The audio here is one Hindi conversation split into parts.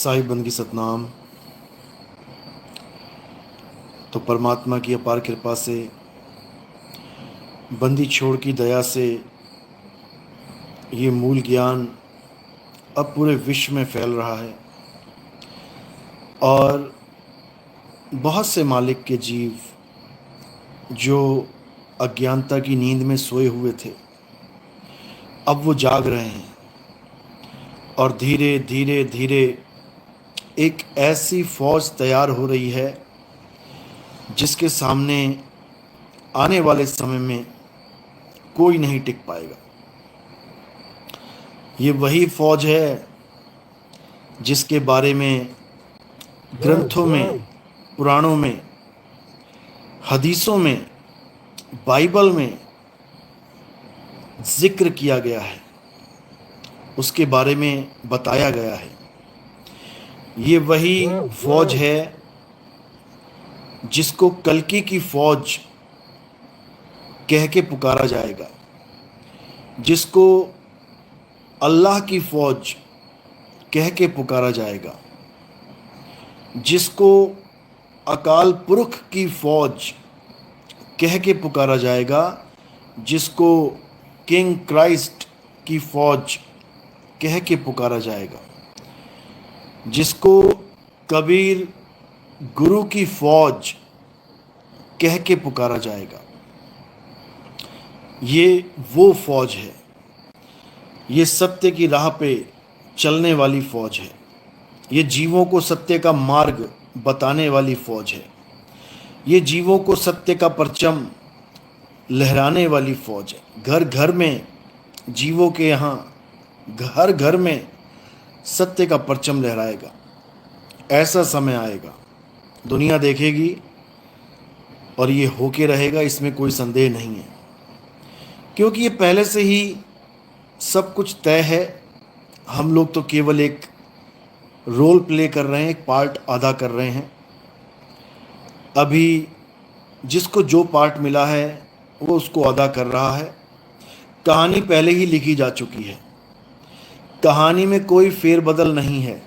साहिब बंदगी सतनाम। तो परमात्मा की अपार कृपा से, बंदी छोड़ की दया से ये मूल ज्ञान अब पूरे विश्व में फैल रहा है और बहुत से मालिक के जीव जो अज्ञानता की नींद में सोए हुए थे, अब वो जाग रहे हैं और धीरे धीरे धीरे एक ऐसी फौज तैयार हो रही है जिसके सामने आने वाले समय में कोई नहीं टिक पाएगा। ये वही फौज है जिसके बारे में ग्रंथों में, पुराणों में, हदीसों में, बाइबल में जिक्र किया गया है, उसके बारे में बताया गया है। ये वही फौज है जिसको कल्कि की फौज कह के पुकारा जाएगा, जिसको अल्लाह की फौज कह के पुकारा जाएगा, जिसको अकाल पुरख की फौज कह के पुकारा जाएगा, जिसको किंग क्राइस्ट की फौज कह के पुकारा जाएगा, जिसको कबीर गुरु की फौज कह के पुकारा जाएगा। ये वो फौज है, ये सत्य की राह पे चलने वाली फौज है, ये जीवों को सत्य का मार्ग बताने वाली फौज है, ये जीवों को सत्य का परचम लहराने वाली फौज है। घर घर में, जीवों के यहाँ घर घर में सत्य का परचम लहराएगा। ऐसा समय आएगा, दुनिया देखेगी और ये होके रहेगा, इसमें कोई संदेह नहीं है, क्योंकि ये पहले से ही सब कुछ तय है। हम लोग तो केवल एक रोल प्ले कर रहे हैं, एक पार्ट अदा कर रहे हैं। अभी जिसको जो पार्ट मिला है वो उसको अदा कर रहा है। कहानी पहले ही लिखी जा चुकी है, कहानी में कोई फेरबदल नहीं है,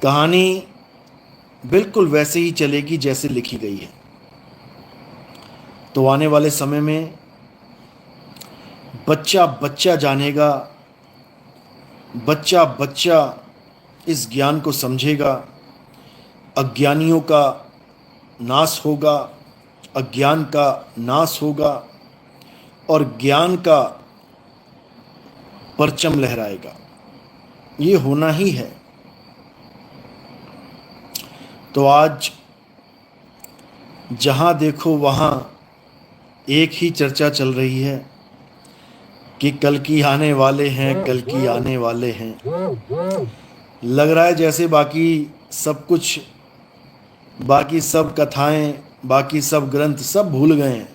कहानी बिल्कुल वैसे ही चलेगी जैसे लिखी गई है। तो आने वाले समय में बच्चा बच्चा जानेगा, बच्चा बच्चा इस ज्ञान को समझेगा। अज्ञानियों का नाश होगा, अज्ञान का नाश होगा और ज्ञान का परचम लहराएगा। ये होना ही है। तो आज जहाँ देखो वहाँ एक ही चर्चा चल रही है कि कल की आने वाले हैं, कल की आने वाले हैं। लग रहा है जैसे बाकी सब कुछ, बाकी सब कथाएं, बाकी सब ग्रंथ सब भूल गए हैं।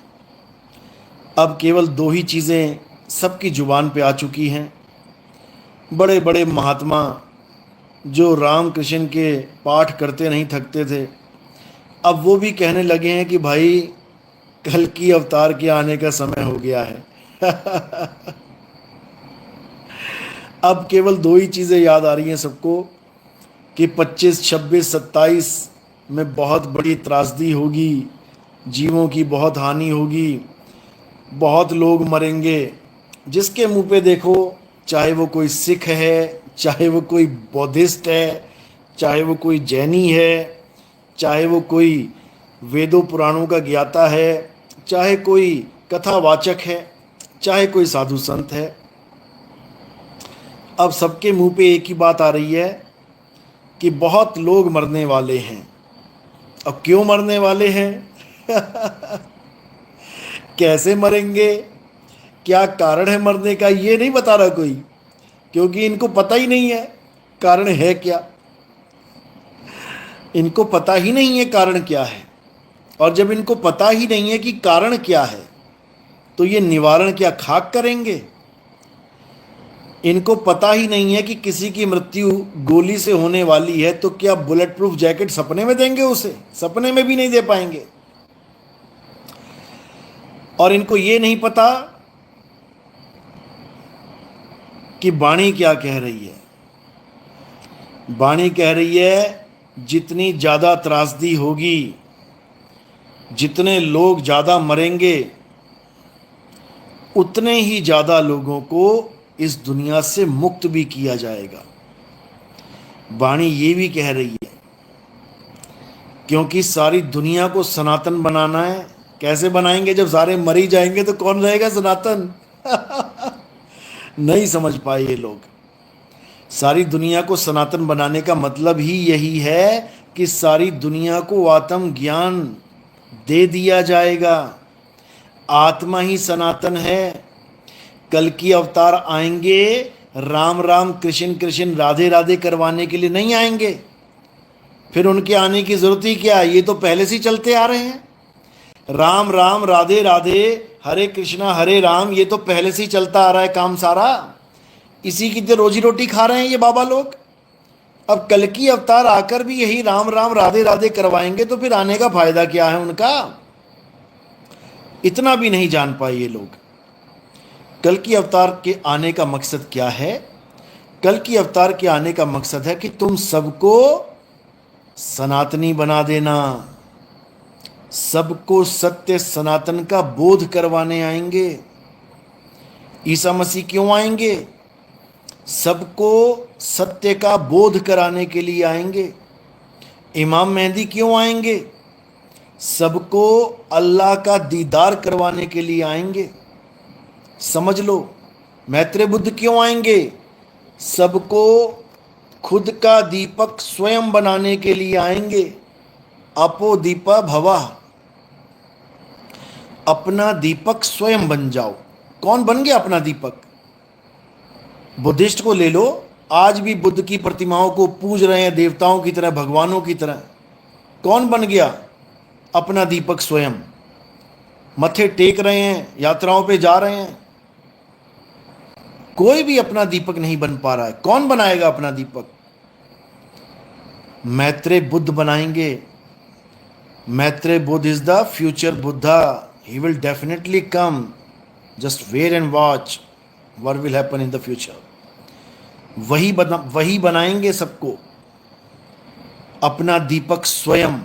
अब केवल दो ही चीज़ें सबकी जुबान पे आ चुकी हैं। बड़े बड़े महात्मा जो राम कृष्ण के पाठ करते नहीं थकते थे, अब वो भी कहने लगे हैं कि भाई कल की अवतार के आने का समय हो गया है। अब केवल दो ही चीज़ें याद आ रही हैं सबको कि 25, 26, 27 में बहुत बड़ी त्रासदी होगी, जीवों की बहुत हानि होगी, बहुत लोग मरेंगे। जिसके मुंह पे देखो, चाहे वो कोई सिख है, चाहे वो कोई बौद्धिस्ट है, चाहे वो कोई जैनी है, चाहे वो कोई वेदों पुराणों का ज्ञाता है, चाहे कोई कथावाचक है, चाहे कोई साधु संत है, अब सबके मुंह पे एक ही बात आ रही है कि बहुत लोग मरने वाले हैं। अब क्यों मरने वाले हैं? कैसे मरेंगे, क्या कारण है मरने का, ये नहीं बता रहा कोई, क्योंकि इनको पता ही नहीं है कारण है क्या। इनको पता ही नहीं है कारण क्या है, और जब इनको पता ही नहीं है कि कारण क्या है तो ये निवारण क्या खाक करेंगे? इनको पता ही नहीं है कि किसी की मृत्यु गोली से होने वाली है तो क्या बुलेट प्रूफ जैकेट सपने में देंगे उसे? सपने में भी नहीं दे पाएंगे। और इनको ये नहीं पता कि वाणी क्या कह रही है। वाणी कह रही है जितनी ज्यादा त्रासदी होगी, जितने लोग ज्यादा मरेंगे, उतने ही ज्यादा लोगों को इस दुनिया से मुक्त भी किया जाएगा। वाणी ये भी कह रही है क्योंकि सारी दुनिया को सनातन बनाना है। कैसे बनाएंगे? जब सारे मर ही जाएंगे तो कौन रहेगा सनातन? नहीं समझ पाए ये लोग। सारी दुनिया को सनातन बनाने का मतलब ही यही है कि सारी दुनिया को आत्म ज्ञान दे दिया जाएगा। आत्मा ही सनातन है। कल की अवतार आएंगे राम राम कृष्ण कृष्ण राधे राधे करवाने के लिए नहीं आएंगे। फिर उनके आने की जरूरत ही क्या? ये तो पहले से ही चलते आ रहे हैं। राम राम राधे राधे हरे कृष्णा हरे राम, ये तो पहले से ही चलता आ रहा है काम सारा। इसी की तो रोजी रोटी खा रहे हैं ये बाबा लोग। अब कल की अवतार आकर भी यही राम राम राधे राधे करवाएंगे तो फिर आने का फायदा क्या है उनका? इतना भी नहीं जान पाए ये लोग। कल की अवतार के आने का मकसद क्या है? कल की अवतार के आने का मकसद है कि तुम सबको सनातनी बना देना, सबको सत्य सनातन का बोध करवाने आएंगे। ईसा मसीह क्यों आएंगे? सबको सत्य का बोध कराने के लिए आएंगे। इमाम मेहदी क्यों आएंगे? सबको अल्लाह का दीदार करवाने के लिए आएंगे। समझ लो। मैत्रेय बुद्ध क्यों आएंगे? सबको खुद का दीपक स्वयं बनाने के लिए आएंगे। अपो दीपा भवा, अपना दीपक स्वयं बन जाओ। कौन बन गया अपना दीपक? बुद्धिस्ट को ले लो, आज भी बुद्ध की प्रतिमाओं को पूज रहे हैं देवताओं की तरह, भगवानों की तरह। कौन बन गया अपना दीपक? स्वयं। मत्थे टेक रहे हैं, यात्राओं पे जा रहे हैं, कोई भी अपना दीपक नहीं बन पा रहा है। कौन बनाएगा अपना दीपक? मैत्रेय बुद्ध बनाएंगे। Maitreya Buddha is the future Buddha. He will definitely come. Just wait and watch what will happen in the future. वही बनाएंगे सबको अपना दीपक स्वयं।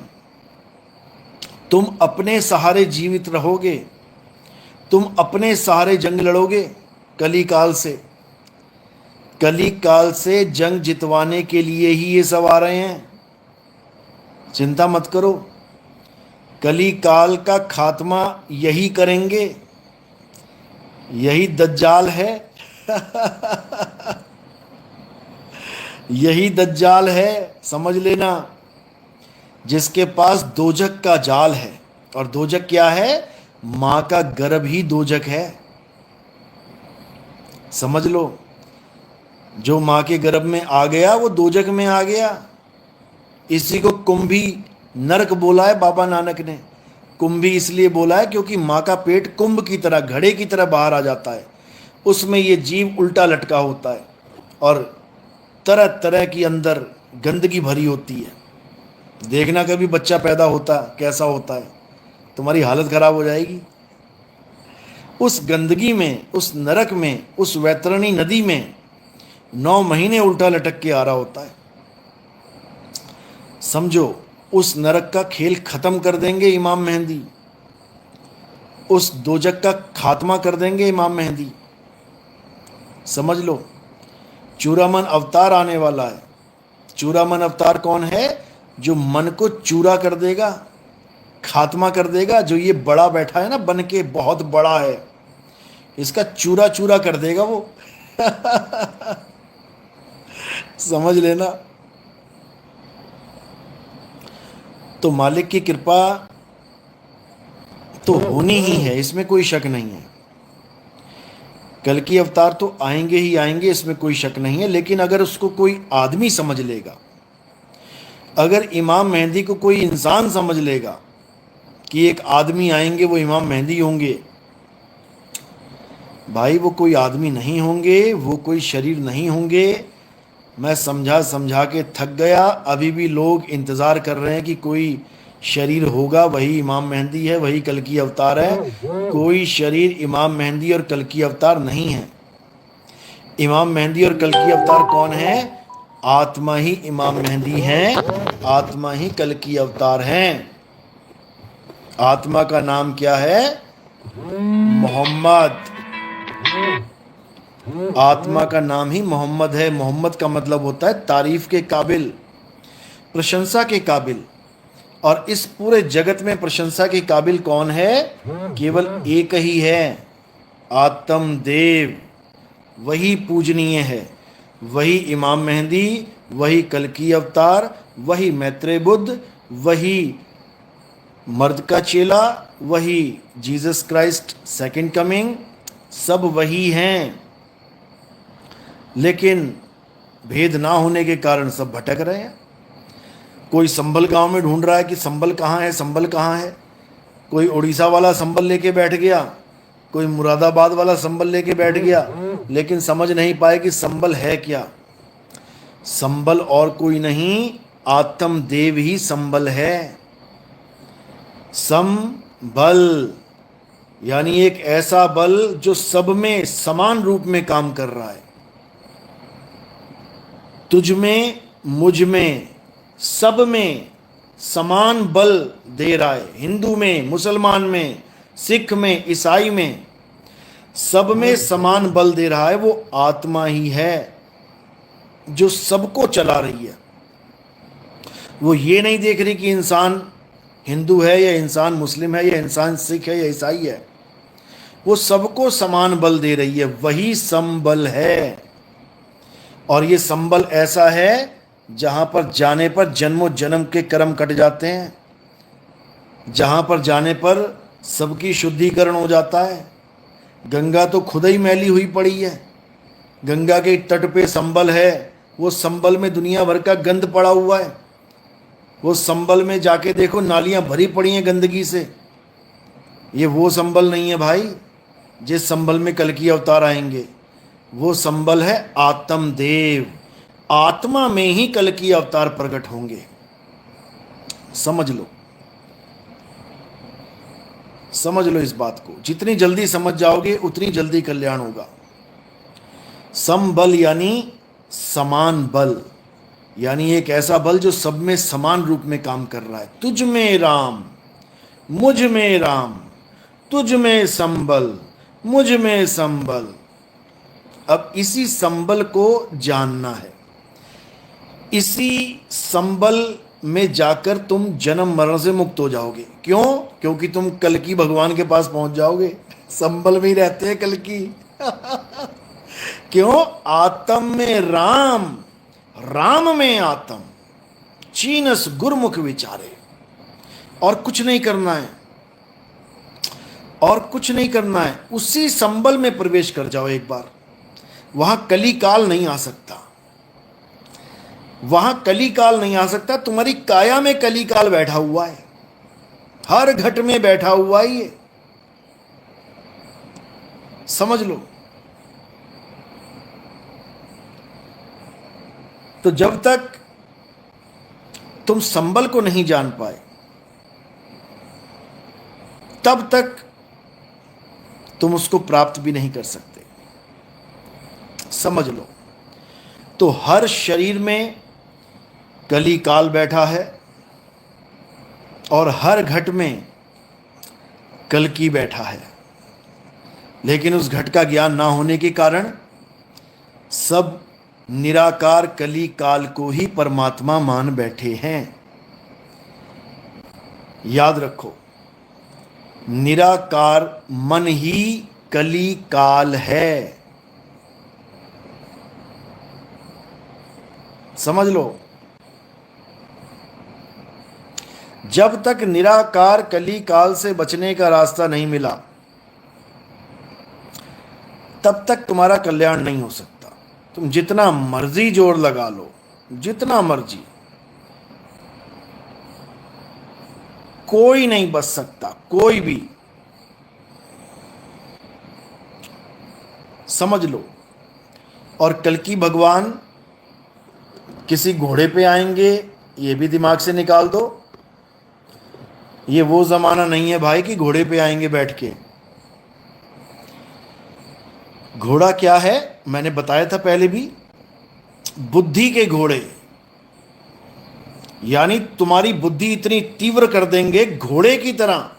तुम अपने सहारे जीवित रहोगे, तुम अपने सहारे जंग लड़ोगे। कली काल से, कली काल से जंग जितवाने के लिए ही ये सब आ रहे हैं। चिंता मत करो, कली काल का खात्मा यही करेंगे। यही दज्जाल है। यही दज्जाल है, समझ लेना, जिसके पास दोजक का जाल है। और दोजक क्या है? मां का गर्भ ही दोजक है। समझ लो, जो मां के गर्भ में आ गया वो दोजक में आ गया। इसी को कुंभी नरक बोला है बाबा नानक ने। कुंभी इसलिए बोला है क्योंकि मां का पेट कुंभ की तरह, घड़े की तरह बाहर आ जाता है। उसमें ये जीव उल्टा लटका होता है और तरह तरह की अंदर गंदगी भरी होती है। देखना कभी बच्चा पैदा होता कैसा होता है, तुम्हारी हालत खराब हो जाएगी। उस गंदगी में, उस नरक में, उस वैतरणी नदी में 9 महीने उल्टा लटक के आ रहा होता है। समझो, उस नरक का खेल खत्म कर देंगे इमाम मेहंदी। उस दोजक का खात्मा कर देंगे इमाम मेहंदी। समझ लो, चूरामन अवतार आने वाला है। चूरामन अवतार कौन है? जो मन को चूरा कर देगा, खात्मा कर देगा। जो ये बड़ा बैठा है ना, बन के बहुत बड़ा है, इसका चूरा चूरा कर देगा वो। समझ लेना। तो मालिक की कृपा तो होनी ही है, इसमें कोई शक नहीं है। कल की अवतार तो आएंगे ही आएंगे, इसमें कोई शक नहीं है। लेकिन अगर उसको कोई आदमी समझ लेगा, अगर इमाम मेहंदी को कोई इंसान समझ लेगा कि एक आदमी आएंगे वो इमाम मेहंदी होंगे, भाई वो कोई आदमी नहीं होंगे, वो कोई शरीर नहीं होंगे। मैं समझा समझा के थक गया। अभी भी लोग इंतज़ार कर रहे हैं कि कोई शरीर होगा, वही इमाम मेहंदी है, वही कल की अवतार है। कोई शरीर इमाम मेहंदी और कल की अवतार नहीं है। इमाम मेहंदी और कल की अवतार कौन है? आत्मा ही इमाम मेहदी हैं, आत्मा ही कल की अवतार हैं। आत्मा का नाम क्या है? मोहम्मद। आत्मा का नाम ही मोहम्मद है। मोहम्मद का मतलब होता है तारीफ के काबिल, प्रशंसा के काबिल। और इस पूरे जगत में प्रशंसा के काबिल कौन है? केवल एक ही है, आत्म देव। वही पूजनीय है, वही इमाम मेहदी, वही कल की अवतार, वही मैत्रेय बुद्ध, वही मर्द का चेला, वही जीसस क्राइस्ट सेकंड कमिंग, सब वही हैं। लेकिन भेद ना होने के कारण सब भटक रहे हैं। कोई संभल गांव में ढूंढ रहा है कि संभल कहाँ है, संभल कहाँ है। कोई उड़ीसा वाला संभल लेके बैठ गया, कोई मुरादाबाद वाला संभल लेके बैठ गया, लेकिन समझ नहीं पाए कि संभल है क्या। संभल और कोई नहीं, आत्म देव ही संभल है। संबल यानी एक ऐसा बल जो सब में समान रूप में काम कर रहा है। तुझ में, मुझ में, सब में समान बल दे रहा है। हिंदू में, मुसलमान में, सिख में, ईसाई में, सब में समान बल दे रहा है। वो आत्मा ही है जो सबको चला रही है। वो ये नहीं देख रही कि इंसान हिंदू है या इंसान मुस्लिम है या इंसान सिख है या ईसाई है। वो सबको समान बल दे रही है। वही संबल है। और ये संबल ऐसा है जहां पर जाने पर जन्मों जन्म के कर्म कट जाते हैं, जहां पर जाने पर सबकी शुद्धिकरण हो जाता है। गंगा तो खुद ही मैली हुई पड़ी है। गंगा के तट पे संबल है, वो संबल में दुनिया भर का गंद पड़ा हुआ है। वो संबल में जाके देखो, नालियां भरी पड़ी हैं गंदगी से। ये वो संबल नहीं है भाई जिस संबल में कल की अवतार आएंगे। वो संबल है आत्मदेव। आत्मा में ही कल की अवतार प्रकट होंगे। समझ लो, समझ लो इस बात को। जितनी जल्दी समझ जाओगे उतनी जल्दी कल्याण होगा। संबल यानी समान बल, यानी एक ऐसा बल जो सब में समान रूप में काम कर रहा है। तुझ में राम, मुझ में राम, तुझ में संबल, मुझ में संबल। अब इसी संबल को जानना है। इसी संबल में जाकर तुम जन्म मरण से मुक्त हो जाओगे। क्यों? क्योंकि तुम कल की भगवान के पास पहुंच जाओगे। संबल में ही रहते हैं कल की। क्यों? आत्म में राम, राम में आत्म, चीनस गुरमुख विचारे। और कुछ नहीं करना है, और कुछ नहीं करना है। उसी संबल में प्रवेश कर जाओ एक बार। वहां कली काल नहीं आ सकता, वहां कली काल नहीं आ सकता। तुम्हारी काया में कली काल बैठा हुआ है, हर घट में बैठा हुआ है ये, समझ लो। तो जब तक तुम संबल को नहीं जान पाए तब तक तुम उसको प्राप्त भी नहीं कर सकते। समझ लो। तो हर शरीर में कली काल बैठा है और हर घट में कल्कि बैठा है। लेकिन उस घट का ज्ञान ना होने के कारण सब निराकार कली काल को ही परमात्मा मान बैठे हैं। याद रखो, निराकार मन ही कली काल है। समझ लो। जब तक निराकार कली काल से बचने का रास्ता नहीं मिला तब तक तुम्हारा कल्याण नहीं हो सकता। तुम जितना मर्जी जोर लगा लो, जितना मर्जी, कोई नहीं बच सकता, कोई भी। समझ लो। और कल्कि भगवान किसी घोड़े पे आएंगे, ये भी दिमाग से निकाल दो। ये वो जमाना नहीं है भाई कि घोड़े पे आएंगे बैठ के। घोड़ा क्या है मैंने बताया था पहले भी। बुद्धि के घोड़े, यानी तुम्हारी बुद्धि इतनी तीव्र कर देंगे, घोड़े की तरह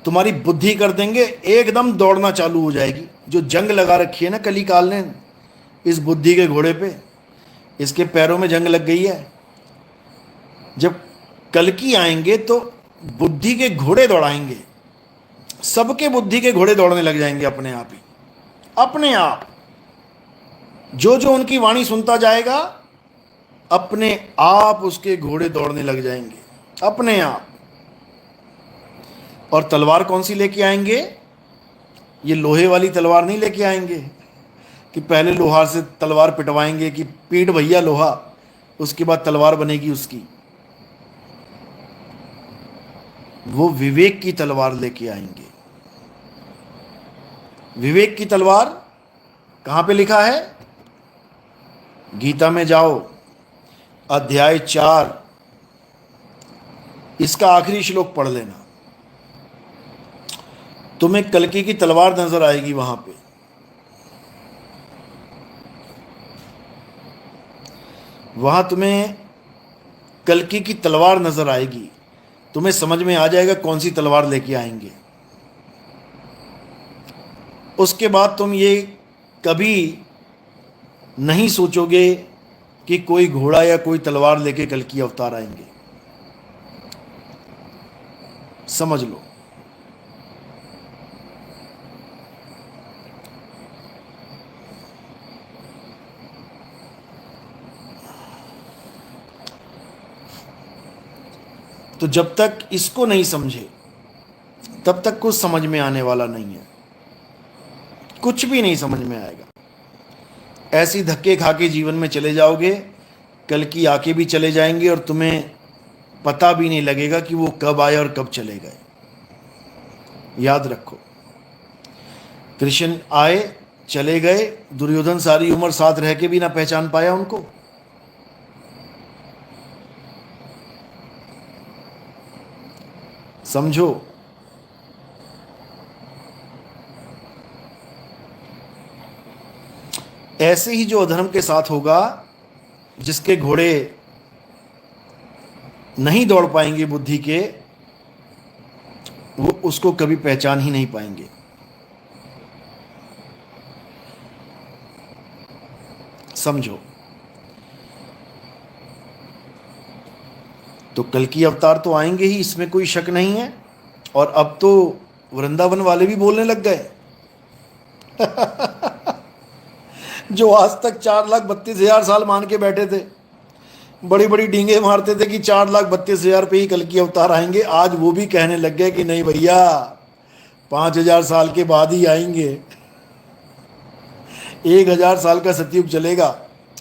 तुम्हारी बुद्धि कर देंगे, एकदम दौड़ना चालू हो जाएगी। जो जंग लगा रखी है ना कली काल ने इस बुद्धि के घोड़े पे, इसके पैरों में जंग लग गई है। जब कल्कि आएंगे तो बुद्धि के घोड़े दौड़ाएंगे, सबके बुद्धि के घोड़े दौड़ने लग जाएंगे अपने आप ही, अपने आप। जो जो उनकी वाणी सुनता जाएगा अपने आप उसके घोड़े दौड़ने लग जाएंगे, अपने आप। और तलवार कौन सी लेके आएंगे? ये लोहे वाली तलवार नहीं लेके आएंगे कि पहले लोहार से तलवार पिटवाएंगे कि पीट भैया लोहा, उसके बाद तलवार बनेगी उसकी। वो विवेक की तलवार लेके आएंगे। विवेक की तलवार कहां पे लिखा है? गीता में जाओ, अध्याय 4, इसका आखिरी श्लोक पढ़ लेना, तुम्हें कल्कि की तलवार नजर आएगी वहां पे। वहां तुम्हें कल्कि की तलवार नजर आएगी, तुम्हें समझ में आ जाएगा कौन सी तलवार लेके आएंगे। उसके बाद तुम ये कभी नहीं सोचोगे कि कोई घोड़ा या कोई तलवार लेके कल्कि अवतार आएंगे। समझ लो। तो जब तक इसको नहीं समझे तब तक कुछ समझ में आने वाला नहीं है, कुछ भी नहीं समझ में आएगा। ऐसी धक्के खा के जीवन में चले जाओगे, कल की आके भी चले जाएंगे और तुम्हें पता भी नहीं लगेगा कि वो कब आए और कब चले गए। याद रखो, कृष्ण आए चले गए, दुर्योधन सारी उम्र साथ रह के भी ना पहचान पाया उनको। समझो। ऐसे ही जो अधर्म के साथ होगा, जिसके घोड़े नहीं दौड़ पाएंगे बुद्धि के, वो उसको कभी पहचान ही नहीं पाएंगे। समझो। तो कल की अवतार तो आएंगे ही, इसमें कोई शक नहीं है। और अब तो वृंदावन वाले भी बोलने लग गए जो आज तक 4,32,000 साल मान के बैठे थे, बड़ी बड़ी डींगे मारते थे कि 4,32,000 पे ही कल की अवतार आएंगे, आज वो भी कहने लग गए कि नहीं भैया 5,000 साल के बाद ही आएंगे। 1,000 साल का सतयुग चलेगा।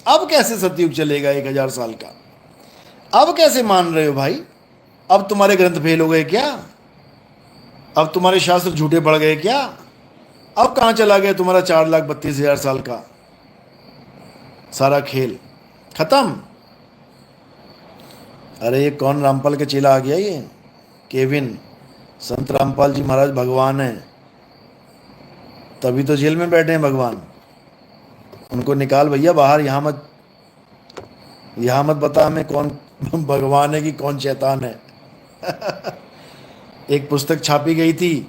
अब कैसे सतयुग चलेगा 1,000 साल का? अब कैसे मान रहे हो भाई? अब तुम्हारे ग्रंथ फेल हो गए क्या? अब तुम्हारे शास्त्र झूठे पड़ गए क्या? अब कहां चला गया तुम्हारा 4,32,000 साल का सारा खेल? खत्म। अरे ये कौन रामपाल के चेला आ गया? ये केविन, संत रामपाल जी महाराज भगवान है, तभी तो जेल में बैठे हैं भगवान। उनको निकाल भैया बाहर, यहाँ मत बता हमें कौन भगवान है कि कौन शैतान है। एक पुस्तक छापी गई थी,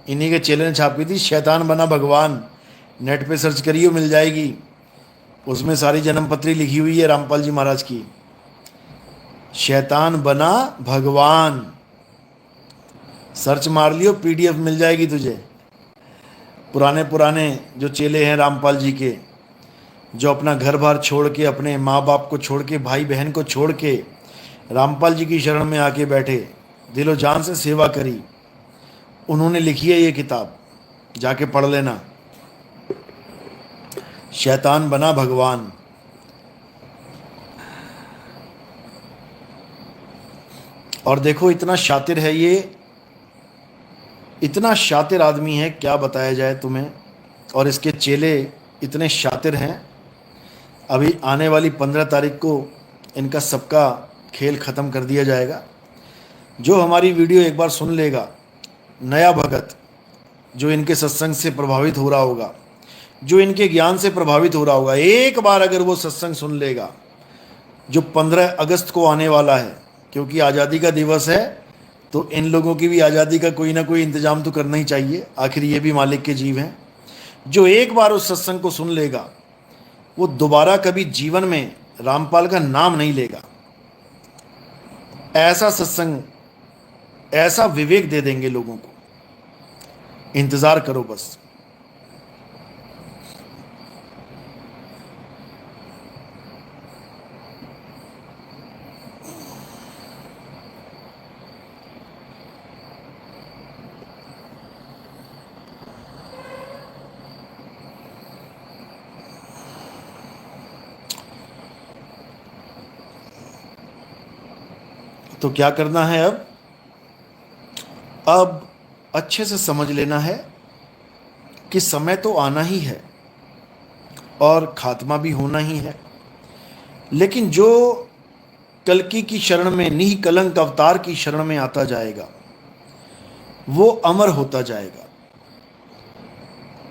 इन्हीं के चेले ने छापी थी, शैतान बना भगवान। नेट पे सर्च करिए, मिल जाएगी। उसमें सारी जन्मपत्री लिखी हुई है रामपाल जी महाराज की। शैतान बना भगवान, सर्च मार लियो, पीडीएफ मिल जाएगी तुझे। पुराने जो चेले हैं रामपाल जी के, जो अपना घर बार छोड़ के, अपने माँ बाप को छोड़ के, भाई बहन को छोड़ के रामपाल जी की शरण में आके बैठे, दिलो जान से सेवा करी, उन्होंने लिखी है ये किताब, जाके पढ़ लेना। शैतान बना भगवान। और देखो इतना शातिर है ये, इतना शातिर आदमी है, क्या बताया जाए तुम्हें। और इसके चेले इतने शातिर हैं। अभी आने वाली 15 तारीख को इनका सबका खेल ख़त्म कर दिया जाएगा। जो हमारी वीडियो एक बार सुन लेगा, नया भगत जो इनके सत्संग से प्रभावित हो रहा होगा, जो इनके ज्ञान से प्रभावित हो रहा होगा, एक बार अगर वो सत्संग सुन लेगा जो 15 अगस्त को आने वाला है, क्योंकि आज़ादी का दिवस है, तो इन लोगों की भी आज़ादी का कोई ना कोई इंतजाम तो करना ही चाहिए, आखिर ये भी मालिक के जीव हैं। जो एक बार उस सत्संग को सुन लेगा वो दोबारा कभी जीवन में रामपाल का नाम नहीं लेगा। ऐसा सत्संग, ऐसा विवेक दे देंगे लोगों को। इंतजार करो बस। तो क्या करना है अब अच्छे से समझ लेना है कि समय तो आना ही है और खात्मा भी होना ही है, लेकिन जो कल्कि की शरण में, निह कलंक अवतार की शरण में आता जाएगा वो अमर होता जाएगा।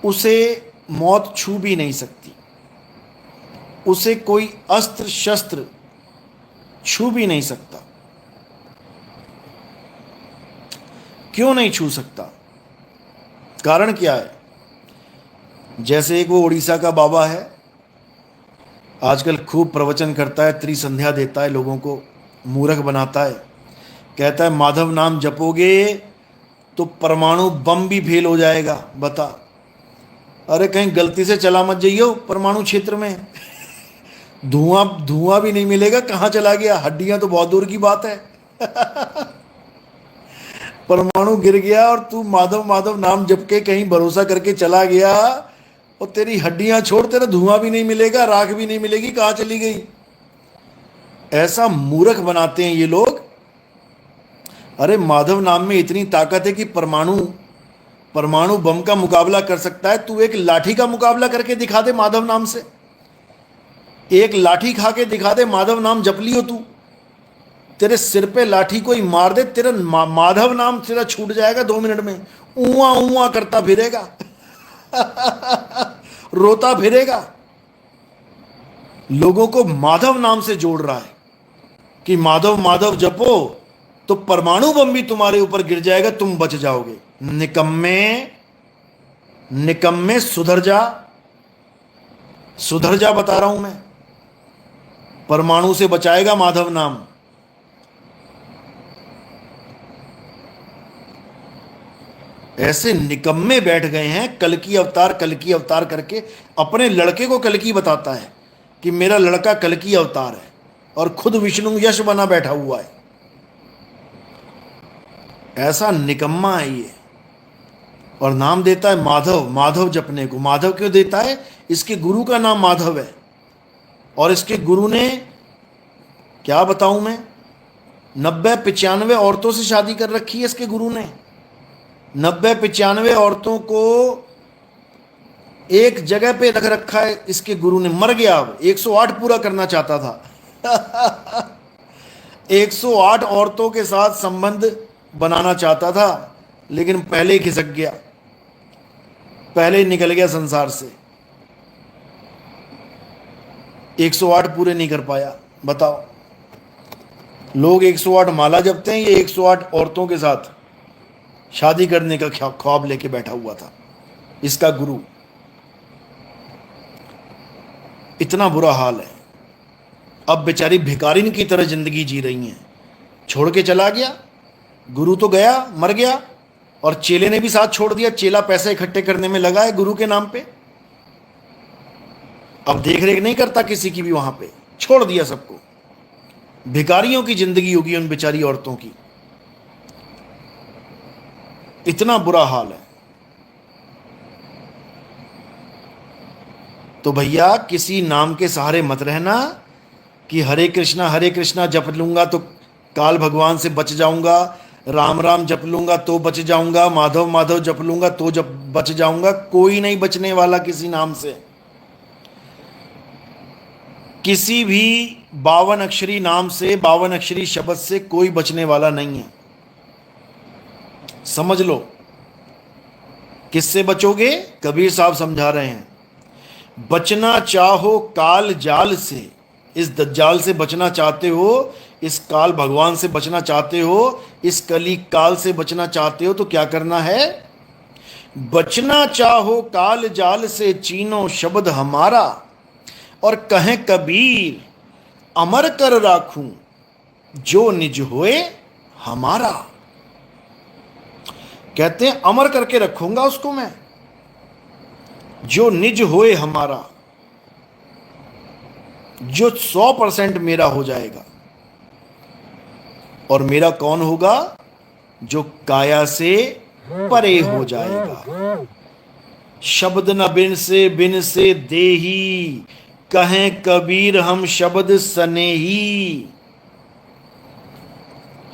उसे मौत छू भी नहीं सकती, उसे कोई अस्त्र शस्त्र छू भी नहीं सकता। क्यों नहीं छू सकता? कारण क्या है? जैसे एक वो उड़ीसा का बाबा है, आजकल खूब प्रवचन करता है, त्रिसंध्या देता है, लोगों को मूर्ख बनाता है, कहता है माधव नाम जपोगे तो परमाणु बम भी फेल हो जाएगा। बता, अरे कहीं गलती से चला मत जाइयो परमाणु क्षेत्र में, धुआं भी नहीं मिलेगा, कहाँ चला गया, हड्डियां तो बहुत दूर की बात है। परमाणु गिर गया और तू माधव माधव नाम जप के कहीं भरोसा करके चला गया और तेरी हड्डियां छोड़, तेरा धुआं भी नहीं मिलेगा, राख भी नहीं मिलेगी, कहाँ चली गई। ऐसा मूर्ख बनाते हैं ये लोग। अरे माधव नाम में इतनी ताकत है कि परमाणु बम का मुकाबला कर सकता है। तू एक लाठी का मुकाबला करके दिखा दे माधव नाम से, एक लाठी खा के दिखा दे, माधव नाम जप लियो तू, तेरे सिर पे लाठी कोई मार दे, तेरा माधव नाम तेरा छूट जाएगा 2 मिनट में। ऊआ ऊआ करता फिरेगा, रोता फिरेगा। लोगों को माधव नाम से जोड़ रहा है कि माधव माधव जपो तो परमाणु बम भी तुम्हारे ऊपर गिर जाएगा, तुम बच जाओगे। निकम्मे निकम्मे, सुधर जा, सुधर जा, बता रहा हूं मैं। परमाणु से बचाएगा माधव नाम। ऐसे निकम्मे बैठ गए हैं, कल्कि अवतार करके अपने लड़के को कल्कि बताता है कि मेरा लड़का कल्कि अवतार है, और खुद विष्णु यश बना बैठा हुआ है। ऐसा निकम्मा है ये, और नाम देता है माधव। माधव जपने को माधव क्यों देता है? इसके गुरु का नाम माधव है, और इसके गुरु ने, क्या बताऊं मैं, 90-95 औरतों से शादी कर रखी है इसके गुरु ने। 90-95 औरतों को एक जगह पे रख रखा है इसके गुरु ने। मर गया, अब 108 पूरा करना चाहता था। 108 औरतों के साथ संबंध बनाना चाहता था, लेकिन पहले ही खिसक गया, पहले ही निकल गया संसार से। 108 पूरे नहीं कर पाया। बताओ, लोग 108 माला जपते हैं, ये 108 औरतों के साथ शादी करने का ख्वाब लेके बैठा हुआ था इसका गुरु। इतना बुरा हाल है। अब बेचारी भिखारिन की तरह जिंदगी जी रही हैं। छोड़ के चला गया, गुरु तो गया, मर गया, और चेले ने भी साथ छोड़ दिया। चेला पैसे इकट्ठे करने में लगा है गुरु के नाम पे, अब देख रेख नहीं करता किसी की भी, वहां पे छोड़ दिया सबको। भिखारियों की जिंदगी होगी उन बेचारी औरतों की। इतना बुरा हाल है। तो भैया किसी नाम के सहारे मत रहना कि हरे कृष्णा जप लूंगा तो काल भगवान से बच जाऊंगा, राम राम जप लूंगा तो बच जाऊंगा, माधव माधव जप लूंगा तो बच जाऊंगा। कोई नहीं बचने वाला किसी नाम से। किसी भी 52 अक्षरी नाम से, 52 अक्षरी शब्द से कोई बचने वाला नहीं है। समझ लो। किससे बचोगे? कबीर साहब समझा रहे हैं, बचना चाहो काल जाल से, इस दज्जाल से बचना चाहते हो, इस काल भगवान से बचना चाहते हो, इस कली काल से बचना चाहते हो, तो क्या करना है? बचना चाहो काल जाल से, चीनो शब्द हमारा, और कहें कबीर अमर कर राखूं, जो निज होए हमारा। कहते हैं अमर करके रखूंगा उसको मैं, जो निज होए हमारा, जो 100% मेरा हो जाएगा। और मेरा कौन होगा? जो काया से परे हो जाएगा। शब्द न बिन से देही, कहें कबीर हम शब्द सनेही।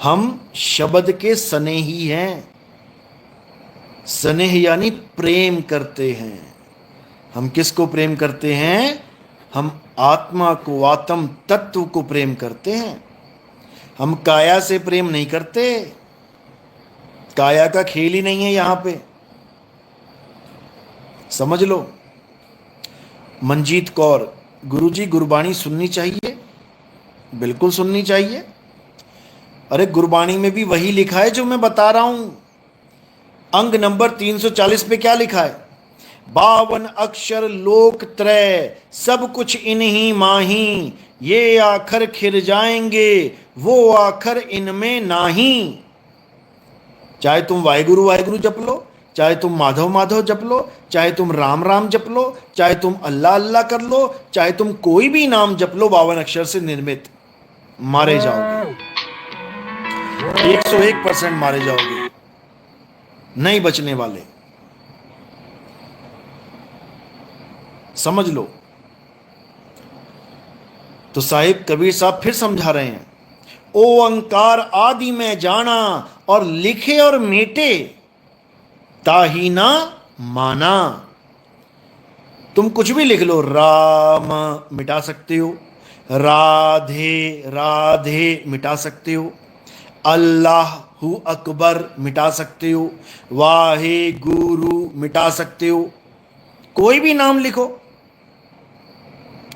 हम शब्द के सनेही हैं। स्नेह यानी प्रेम करते हैं। हम किसको प्रेम करते हैं? हम आत्मा को, आत्म तत्व को प्रेम करते हैं। हम काया से प्रेम नहीं करते। काया का खेल ही नहीं है यहां पे, समझ लो। मंजीत कौर, गुरुजी गुरबाणी सुननी चाहिए। बिल्कुल सुननी चाहिए। अरे गुरबाणी में भी वही लिखा है जो मैं बता रहा हूं। अंग नंबर 340 पे क्या लिखा है? 52 अक्षर लोक त्रय, सब कुछ इन्हीं माही, ये आखर खिर जाएंगे, वो आखर इनमें नाही। चाहे तुम वाहिगुरु वाहिगुरु जप लो, चाहे तुम माधव माधव जप लो, चाहे तुम राम राम जप लो, चाहे तुम अल्लाह अल्लाह कर लो, चाहे तुम कोई भी नाम जप लो 52 अक्षर से निर्मित, मारे जाओगे। 101% मारे जाओगे, नहीं बचने वाले। समझ लो। तो साहिब कबीर साहब फिर समझा रहे हैं, ओंकार आदि में जाना, और लिखे और मेटे ताही ना माना। तुम कुछ भी लिख लो, राम मिटा सकते हो, राधे राधे मिटा सकते हो, अल्लाहु अकबर मिटा सकते हो, वाहे गुरु मिटा सकते हो। कोई भी नाम लिखो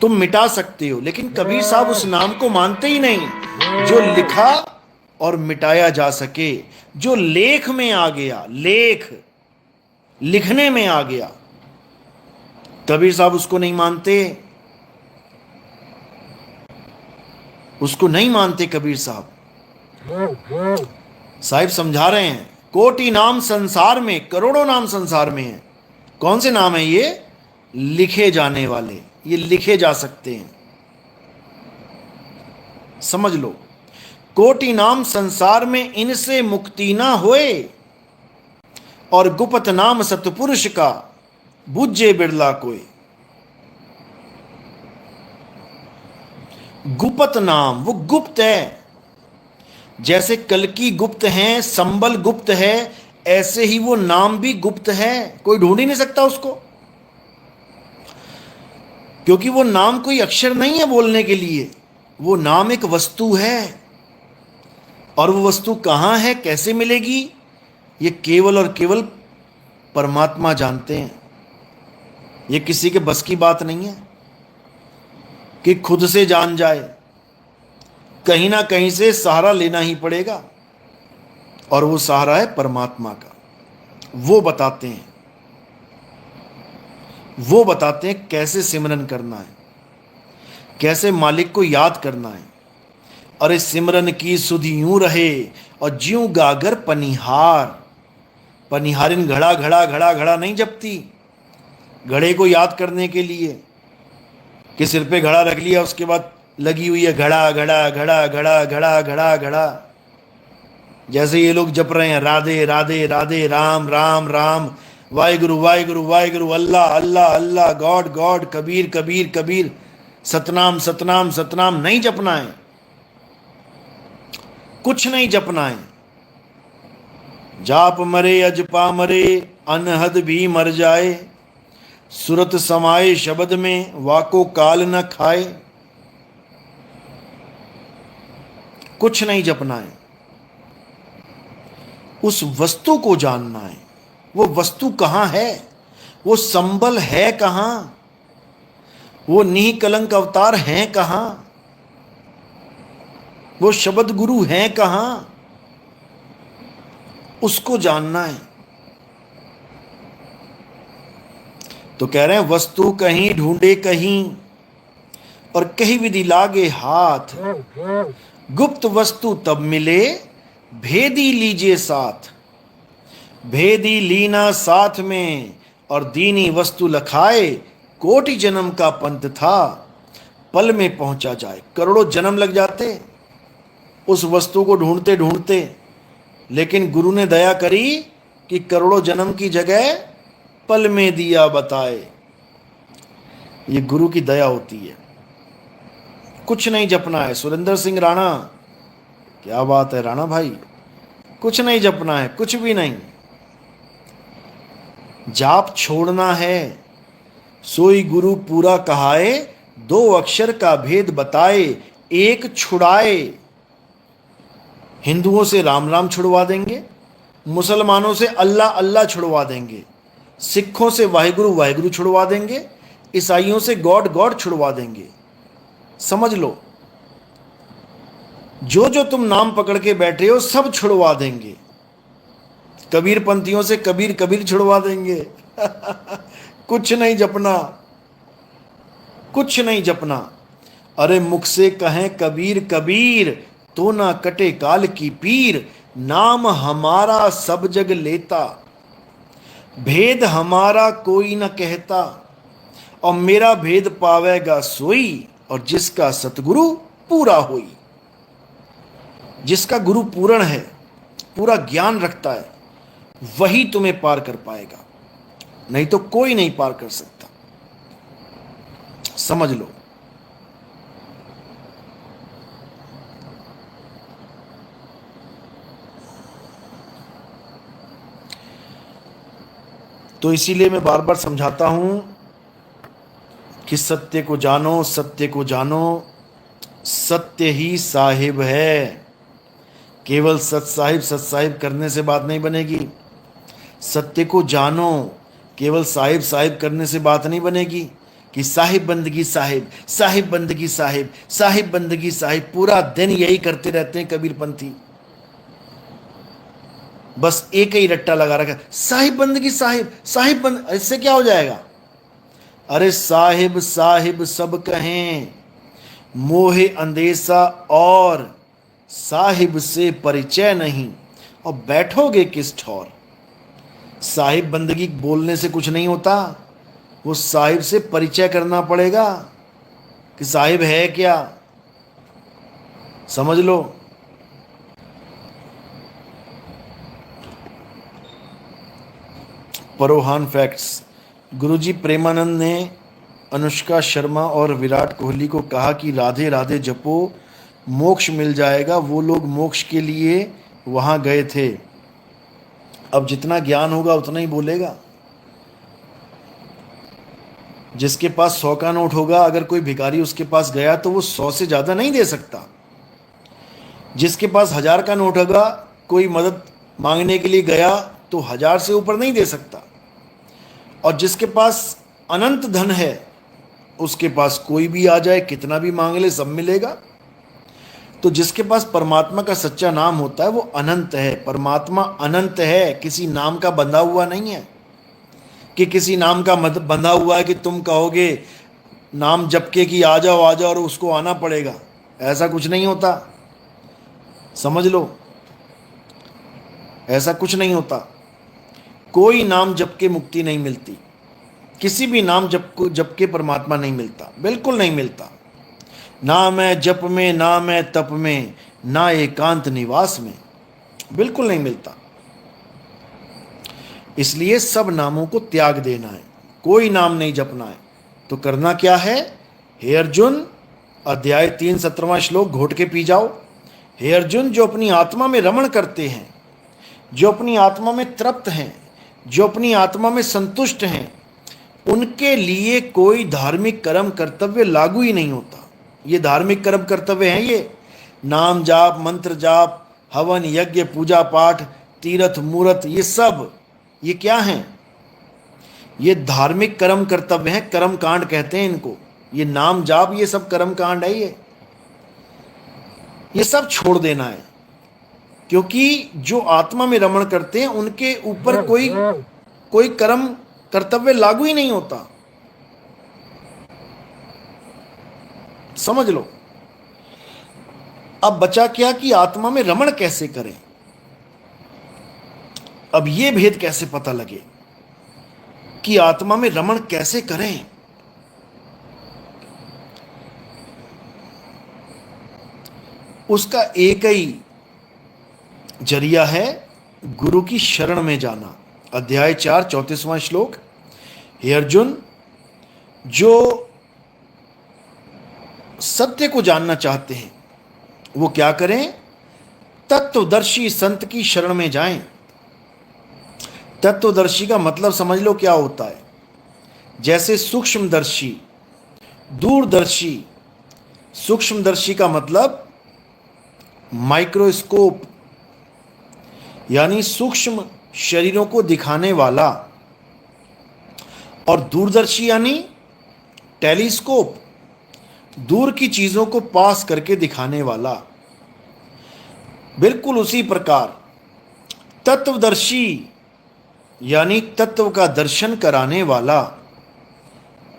तुम मिटा सकते हो। लेकिन कबीर साहब उस नाम को मानते ही नहीं जो लिखा और मिटाया जा सके, जो लेख में आ गया, लेख लिखने में आ गया। कबीर साहब उसको नहीं मानते, उसको नहीं मानते कबीर साहब। साहिब समझा रहे हैं, कोटि नाम संसार में, करोड़ों नाम संसार में हैं। कौन से नाम है ये? लिखे जाने वाले, ये लिखे जा सकते हैं। समझ लो। कोटि नाम संसार में, इनसे मुक्ति ना होए, और गुप्त नाम सतपुरुष का, बुझे बिरला कोई। गुप्त नाम, वो गुप्त है। जैसे कल्कि गुप्त है, संबल गुप्त है, ऐसे ही वो नाम भी गुप्त है। कोई ढूंढ ही नहीं सकता उसको, क्योंकि वो नाम कोई अक्षर नहीं है बोलने के लिए। वो नाम एक वस्तु है, और वो वस्तु कहाँ है, कैसे मिलेगी, ये केवल और केवल परमात्मा जानते हैं। ये किसी के बस की बात नहीं है कि खुद से जान जाए। कहीं ना कहीं से सहारा लेना ही पड़ेगा, और वो सहारा है परमात्मा का। वो बताते हैं, वो बताते हैं कैसे सिमरन करना है, कैसे मालिक को याद करना है। अरे सिमरन की सुध यूं रहे, और ज्यों गागर पनिहार। पनिहारिन घड़ा घड़ा घड़ा घड़ा नहीं जपती घड़े को याद करने के लिए कि सिर पे घड़ा रख लिया, उसके बाद लगी हुई है घड़ा घड़ा घड़ा घड़ा घड़ा घड़ा घड़ा। जैसे ये लोग जप रहे हैं, राधे राधे राधे, राम राम राम, वाहिगुरु वाहिगुरु वाहिगुरु, अल्लाह अल्लाह अल्लाह, गॉड गॉड, कबीर कबीर कबीर, सतनाम सतनाम सतनाम। नहीं जपना है, कुछ नहीं जपना है। जाप मरे अजपा मरे, अनहद भी मर जाए, सुरत समाए शब्द में, वाको काल न खाए। कुछ नहीं जपना है, उस वस्तु को जानना है। वो वस्तु कहां है, वो संबल है कहां, वो निकलंक अवतार हैं कहां, वो शब्द गुरु हैं कहां, उसको जानना है। तो कह रहे हैं वस्तु कहीं ढूंढे कहीं, और कहीं विधि लागे हाथ, गुप्त वस्तु तब मिले, भेदी लीजिए साथ। भेदी लीना साथ में, और दीनी वस्तु लखाए, कोटि जन्म का पंथ था, पल में पहुंचा जाए। करोड़ों जन्म लग जाते उस वस्तु को ढूंढते ढूंढते, लेकिन गुरु ने दया करी कि करोड़ों जन्म की जगह पल में दिया बताए। ये गुरु की दया होती है। कुछ नहीं जपना है। सुरेंद्र सिंह राणा, क्या बात है राणा भाई, कुछ नहीं जपना है, कुछ भी नहीं। जाप छोड़ना है। सोई गुरु पूरा कहाए, दो अक्षर का भेद बताए, एक छुड़ाए। हिंदुओं से राम राम छुड़वा देंगे, मुसलमानों से अल्लाह अल्लाह छुड़वा देंगे, सिखों से वाहिगुरु वाहिगुरु छुड़वा देंगे, ईसाइयों से गॉड गॉड छुड़वा देंगे। समझ लो, जो जो तुम नाम पकड़ के बैठे हो सब छुड़वा देंगे। कबीर पंथियों से कबीर कबीर छुड़वा देंगे। कुछ नहीं जपना, कुछ नहीं जपना। अरे मुख से कहें कबीर कबीर, तो ना कटे काल की पीर। नाम हमारा सब जग लेता, भेद हमारा कोई न कहता। और मेरा भेद पावेगा सोई, और जिसका सतगुरु पूरा होई। जिसका गुरु पूर्ण है, पूरा ज्ञान रखता है, वही तुम्हें पार कर पाएगा, नहीं तो कोई नहीं पार कर सकता। समझ लो। तो इसीलिए मैं बार बार समझाता हूं कि सत्य को जानो, सत्य को जानो। सत्य ही साहिब है। केवल सत साहिब करने से बात नहीं बनेगी। सत्य को जानो, केवल साहिब साहिब करने से बात नहीं बनेगी कि साहिब बंदगी साहिब, साहिब बंदगी साहिब, साहिब बंदगी साहिब। पूरा दिन यही करते रहते हैं कबीरपंथी। बस एक ही रट्टा लगा रखा, साहिब बंदगी साहिब, साहिब बंद। इससे क्या हो जाएगा? अरे साहिब साहिब सब कहें, मोहे अंदेशा और साहिब से परिचय नहीं, और बैठोगे किस ठौर। साहिब बंदगी बोलने से कुछ नहीं होता, वो साहिब से परिचय करना पड़ेगा कि साहिब है क्या। समझ लो। परोहान फैक्ट्स। गुरुजी प्रेमानंद ने अनुष्का शर्मा और विराट कोहली को कहा कि राधे राधे जपो, मोक्ष मिल जाएगा। वो लोग मोक्ष के लिए वहां गए थे। अब जितना ज्ञान होगा उतना ही बोलेगा। जिसके पास 100 का नोट होगा, अगर कोई भिखारी उसके पास गया तो वो 100 से ज्यादा नहीं दे सकता। जिसके पास 1000 का नोट होगा, कोई मदद मांगने के लिए गया तो 1000 से ऊपर नहीं दे सकता। और जिसके पास अनंत धन है, उसके पास कोई भी आ जाए, कितना भी मांग ले, सब मिलेगा। तो जिसके पास परमात्मा का सच्चा नाम होता है वो अनंत है। परमात्मा अनंत है, किसी नाम का बंधा हुआ नहीं है कि किसी नाम का बंधा हुआ है कि तुम कहोगे नाम जप के कि आ जाओ और उसको आना पड़ेगा। ऐसा कुछ नहीं होता। समझ लो, ऐसा कुछ नहीं होता। कोई नाम जप के मुक्ति नहीं मिलती। किसी भी नाम जप के परमात्मा नहीं मिलता, बिल्कुल नहीं मिलता। ना मैं जप में, ना मैं तप में, ना एकांत निवास में, बिल्कुल नहीं मिलता। इसलिए सब नामों को त्याग देना है, कोई नाम नहीं जपना है। तो करना क्या है? हे अर्जुन, अध्याय 3 17वां श्लोक घोट के पी जाओ। हे अर्जुन, जो अपनी आत्मा में रमण करते हैं, जो अपनी आत्मा में तृप्त हैं, जो अपनी आत्मा में संतुष्ट हैं, उनके लिए कोई धार्मिक कर्म कर्तव्य लागू ही नहीं होता। ये धार्मिक कर्म कर्तव्य हैं, ये नाम जाप, मंत्र जाप, हवन यज्ञ, पूजा पाठ, तीर्थ मूर्त, ये सब ये क्या हैं? ये धार्मिक कर्म कर्तव्य हैं। कर्म कांड कहते हैं इनको। ये नाम जाप, ये सब कर्म कांड है, ये सब छोड़ देना है। क्योंकि जो आत्मा में रमण करते हैं उनके ऊपर कोई कर्म कर्तव्य लागू ही नहीं होता। समझ लो। अब बचा क्या कि आत्मा में रमण कैसे करें। अब यह भेद कैसे पता लगे कि आत्मा में रमण कैसे करें। उसका एक ही जरिया है, गुरु की शरण में जाना। अध्याय 4 34वां श्लोक। हे अर्जुन, जो सत्य को जानना चाहते हैं वो क्या करें? तत्वदर्शी संत की शरण में जाएं। तत्वदर्शी का मतलब समझ लो क्या होता है। जैसे सूक्ष्मदर्शी, दूरदर्शी। सूक्ष्मदर्शी का मतलब माइक्रोस्कोप, यानी सूक्ष्म शरीरों को दिखाने वाला, और दूरदर्शी यानी टेलीस्कोप, दूर की चीजों को पास करके दिखाने वाला। बिल्कुल उसी प्रकार तत्वदर्शी यानी तत्व का दर्शन कराने वाला।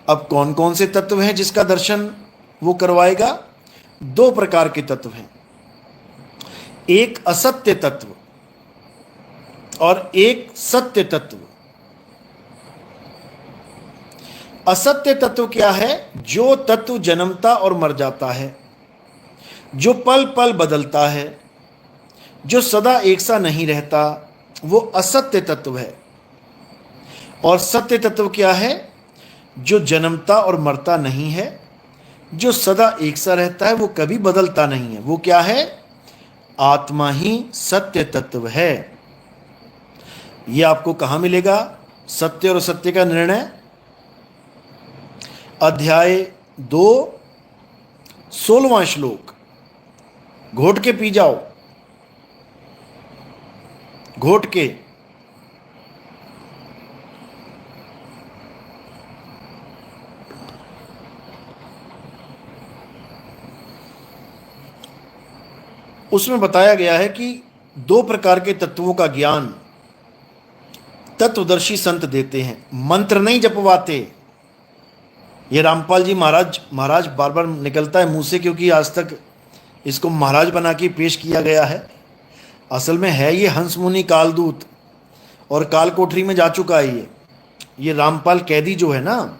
अब कौन कौन से तत्व हैं जिसका दर्शन वो करवाएगा? 2 प्रकार के तत्व हैं, एक असत्य तत्व और एक सत्य तत्व। असत्य तत्व क्या है? जो तत्व जन्मता और मर जाता है, जो पल पल बदलता है, जो सदा एक सा नहीं रहता, वो असत्य तत्व है। और सत्य तत्व क्या है? जो जन्मता और मरता नहीं है, जो सदा एक सा रहता है, वो कभी बदलता नहीं है। वो क्या है? आत्मा ही सत्य तत्व है। ये आपको कहां मिलेगा सत्य और असत्य का निर्णय? अध्याय 2 16वां श्लोक। घोट के पी जाओ, घोट के। उसमें बताया गया है कि 2 प्रकार के तत्वों का ज्ञान तत्वदर्शी संत देते हैं। मंत्र नहीं जपवाते। ये रामपाल जी महाराज बार बार निकलता है मुंह से, क्योंकि आज तक इसको महाराज बना के पेश किया गया है। असल में है ये हंस मुनि कालदूत, और काल कोठरी में जा चुका है। ये रामपाल कैदी जो है ना,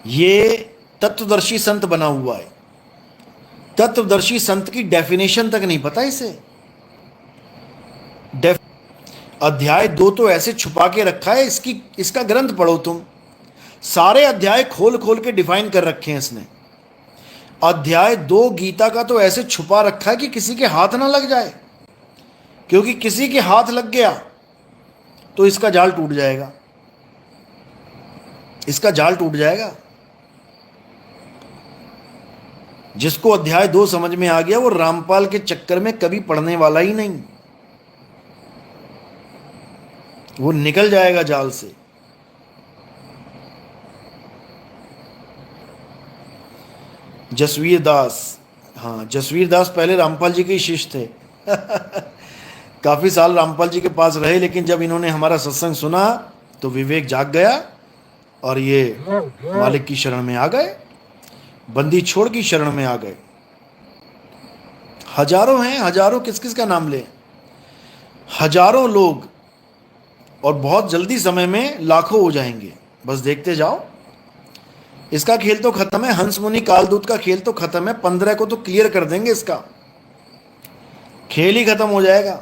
ये तत्वदर्शी संत बना हुआ है। तत्वदर्शी संत की डेफिनेशन तक नहीं पता इसे। अध्याय 2 तो ऐसे छुपा के रखा है, इसका ग्रंथ पढ़ो तुम। सारे अध्याय खोल खोल के डिफाइन कर रखे हैं इसने। अध्याय 2 गीता का तो ऐसे छुपा रखा है कि किसी के हाथ ना लग जाए, क्योंकि किसी के हाथ लग गया तो इसका जाल टूट जाएगा, इसका जाल टूट जाएगा। जिसको अध्याय 2 समझ में आ गया वो रामपाल के चक्कर में कभी पड़ने वाला ही नहीं, वो निकल जाएगा जाल से। जसवीर दास, हाँ जसवीर दास पहले रामपाल जी के ही शिष्य थे। काफी साल रामपाल जी के पास रहे, लेकिन जब इन्होंने हमारा सत्संग सुना तो विवेक जाग गया और ये मालिक की शरण में आ गए, बंदी छोड़ की शरण में आ गए। हजारों हैं, हजारों, किस किस का नाम ले, हजारों लोग, और बहुत जल्दी समय में लाखों हो जाएंगे। बस देखते जाओ। इसका खेल तो खत्म है, हंस मुनि कालदूत का खेल तो खत्म है। 15 को तो क्लियर कर देंगे, इसका खेल ही खत्म हो जाएगा।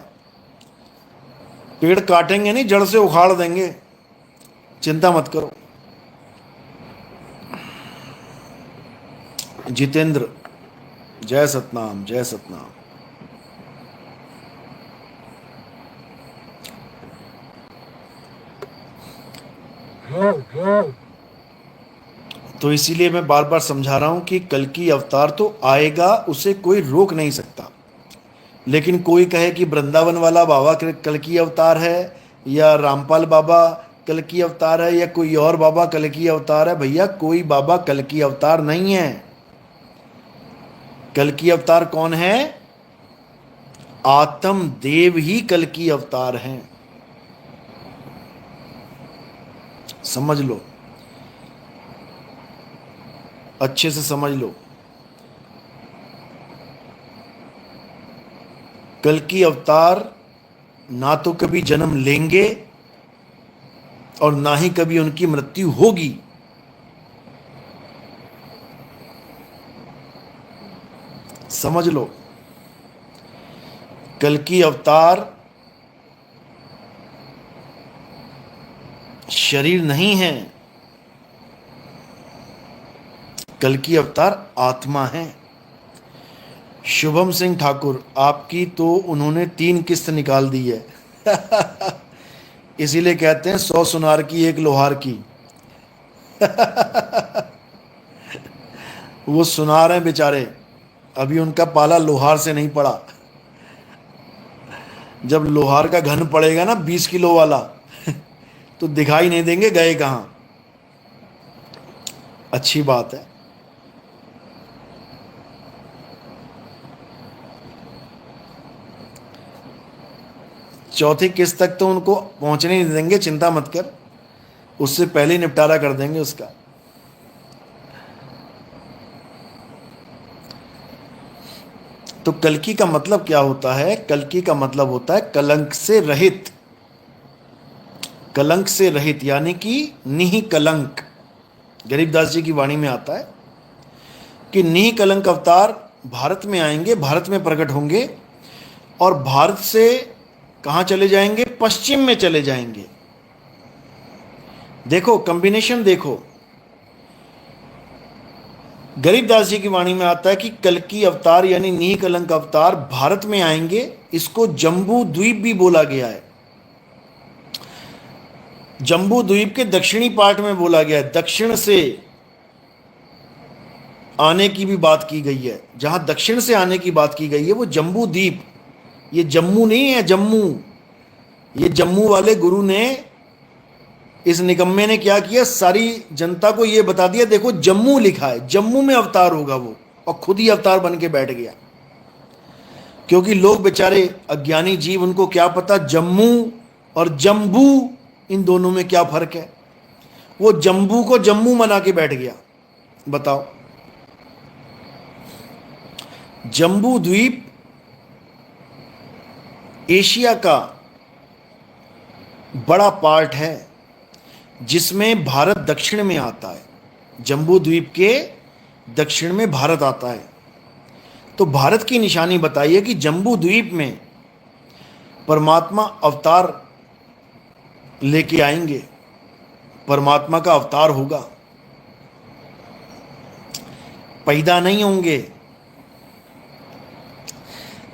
पेड़ काटेंगे नहीं, जड़ से उखाड़ देंगे, चिंता मत करो। जितेंद्र, जय सतनाम, जय सतनाम। तो इसीलिए मैं बार बार समझा रहा हूं कि कल की अवतार तो आएगा, उसे कोई रोक नहीं सकता। लेकिन कोई कहे कि वृंदावन वाला बाबा कल की अवतार है या रामपाल बाबा कल की अवतार है या कोई और बाबा कल की अवतार है। भैया कोई बाबा कल की अवतार नहीं है। कल की अवतार कौन है? आत्म देव ही कल की अवतार हैं। समझ लो, अच्छे से समझ लो। कल की अवतार ना तो कभी जन्म लेंगे और ना ही कभी उनकी मृत्यु होगी। समझ लो, कल की अवतार शरीर नहीं है, कल की अवतार आत्मा है। शुभम सिंह ठाकुर, आपकी तो उन्होंने 3 किस्त निकाल दी है। इसीलिए कहते हैं 100 सुनार की 1 लोहार की। वो सुनार हैं बेचारे, अभी उनका पाला लोहार से नहीं पड़ा। जब लोहार का घन पड़ेगा ना 20 किलो वाला, तो दिखाई नहीं देंगे गए कहां। अच्छी बात है। चौथी किस्त तक तो उनको पहुंचने नहीं देंगे, चिंता मत कर, उससे पहले ही निपटारा कर देंगे उसका। तो कल्कि का मतलब क्या होता है? कल्कि का मतलब होता है कलंक से रहित। कलंक से रहित यानी कि निःकलंक। गरीबदास जी की वाणी में आता है कि निःकलंक अवतार भारत में आएंगे, भारत में प्रकट होंगे और भारत से कहां चले जाएंगे? पश्चिम में चले जाएंगे। देखो कॉम्बिनेशन देखो, गरीबदास जी की वाणी में आता है कि कल्कि अवतार यानी निःकलंक अवतार भारत में आएंगे। इसको जम्बू द्वीप भी बोला गया है। जम्बू द्वीप के दक्षिणी पार्ट में बोला गया है, दक्षिण से आने की भी बात की गई है। जहां दक्षिण से आने की बात की गई है वो जम्बू द्वीप, ये जम्मू नहीं है। जम्मू, ये जम्मू वाले गुरु ने, इस निकम्मे ने क्या किया, सारी जनता को ये बता दिया देखो जम्मू लिखा है, जम्मू में अवतार होगा वो, और खुद ही अवतार बन के बैठ गया। क्योंकि लोग बेचारे अज्ञानी जीव, उनको क्या पता जम्मू और जम्बू इन दोनों में क्या फर्क है। वो जम्बू को जम्मू बना के बैठ गया। बताओ, जम्बू द्वीप एशिया का बड़ा पार्ट है जिसमें भारत दक्षिण में आता है। जम्बू द्वीप के दक्षिण में भारत आता है। तो भारत की निशानी बताइए कि जम्बू द्वीप में परमात्मा अवतार लेके आएंगे, परमात्मा का अवतार होगा, पैदा नहीं होंगे।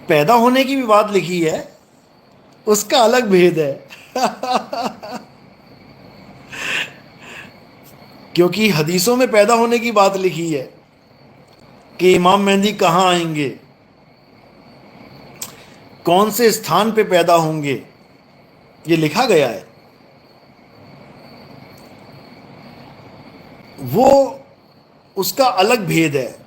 पैदा होने की भी बात लिखी है, उसका अलग भेद है। क्योंकि हदीसों में पैदा होने की बात लिखी है कि इमाम मेहंदी कहां आएंगे, कौन से स्थान पे पैदा होंगे, ये लिखा गया है। वो उसका अलग भेद है।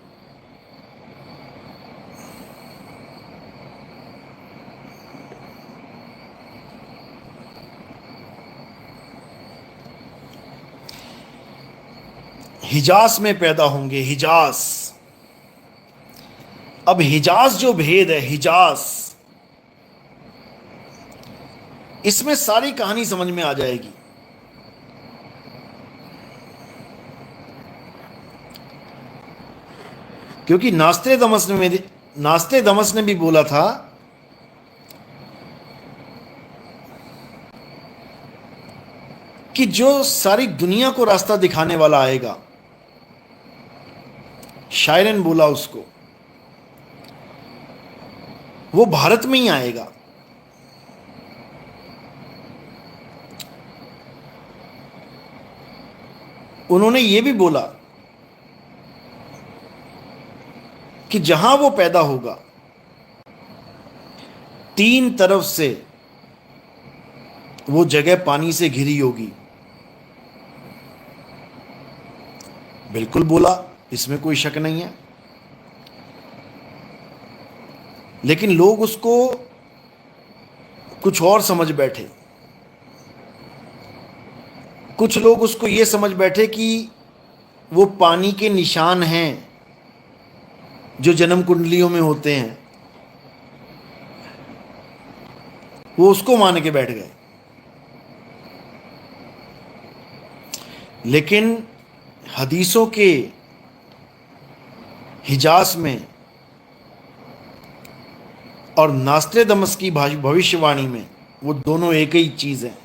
हिजाज में पैदा होंगे, हिजाज। अब हिजाज जो भेद है, हिजाज, इसमें सारी कहानी समझ में आ जाएगी। क्योंकि नास्त्रे दमस ने भी बोला था कि जो सारी दुनिया को रास्ता दिखाने वाला आएगा, शायर ने बोला उसको, वो भारत में ही आएगा। उन्होंने ये भी बोला कि जहां वो पैदा होगा 3 तरफ से वो जगह पानी से घिरी होगी। बिल्कुल बोला, इसमें कोई शक नहीं है। लेकिन लोग उसको कुछ और समझ बैठे। कुछ लोग उसको ये समझ बैठे कि वो पानी के निशान हैं जो जन्म कुंडलियों में होते हैं, वो उसको मान के बैठ गए। लेकिन हदीसों के हिजाज में और नास्त्रेदमस की भविष्यवाणी में वो दोनों एक ही चीज़ है,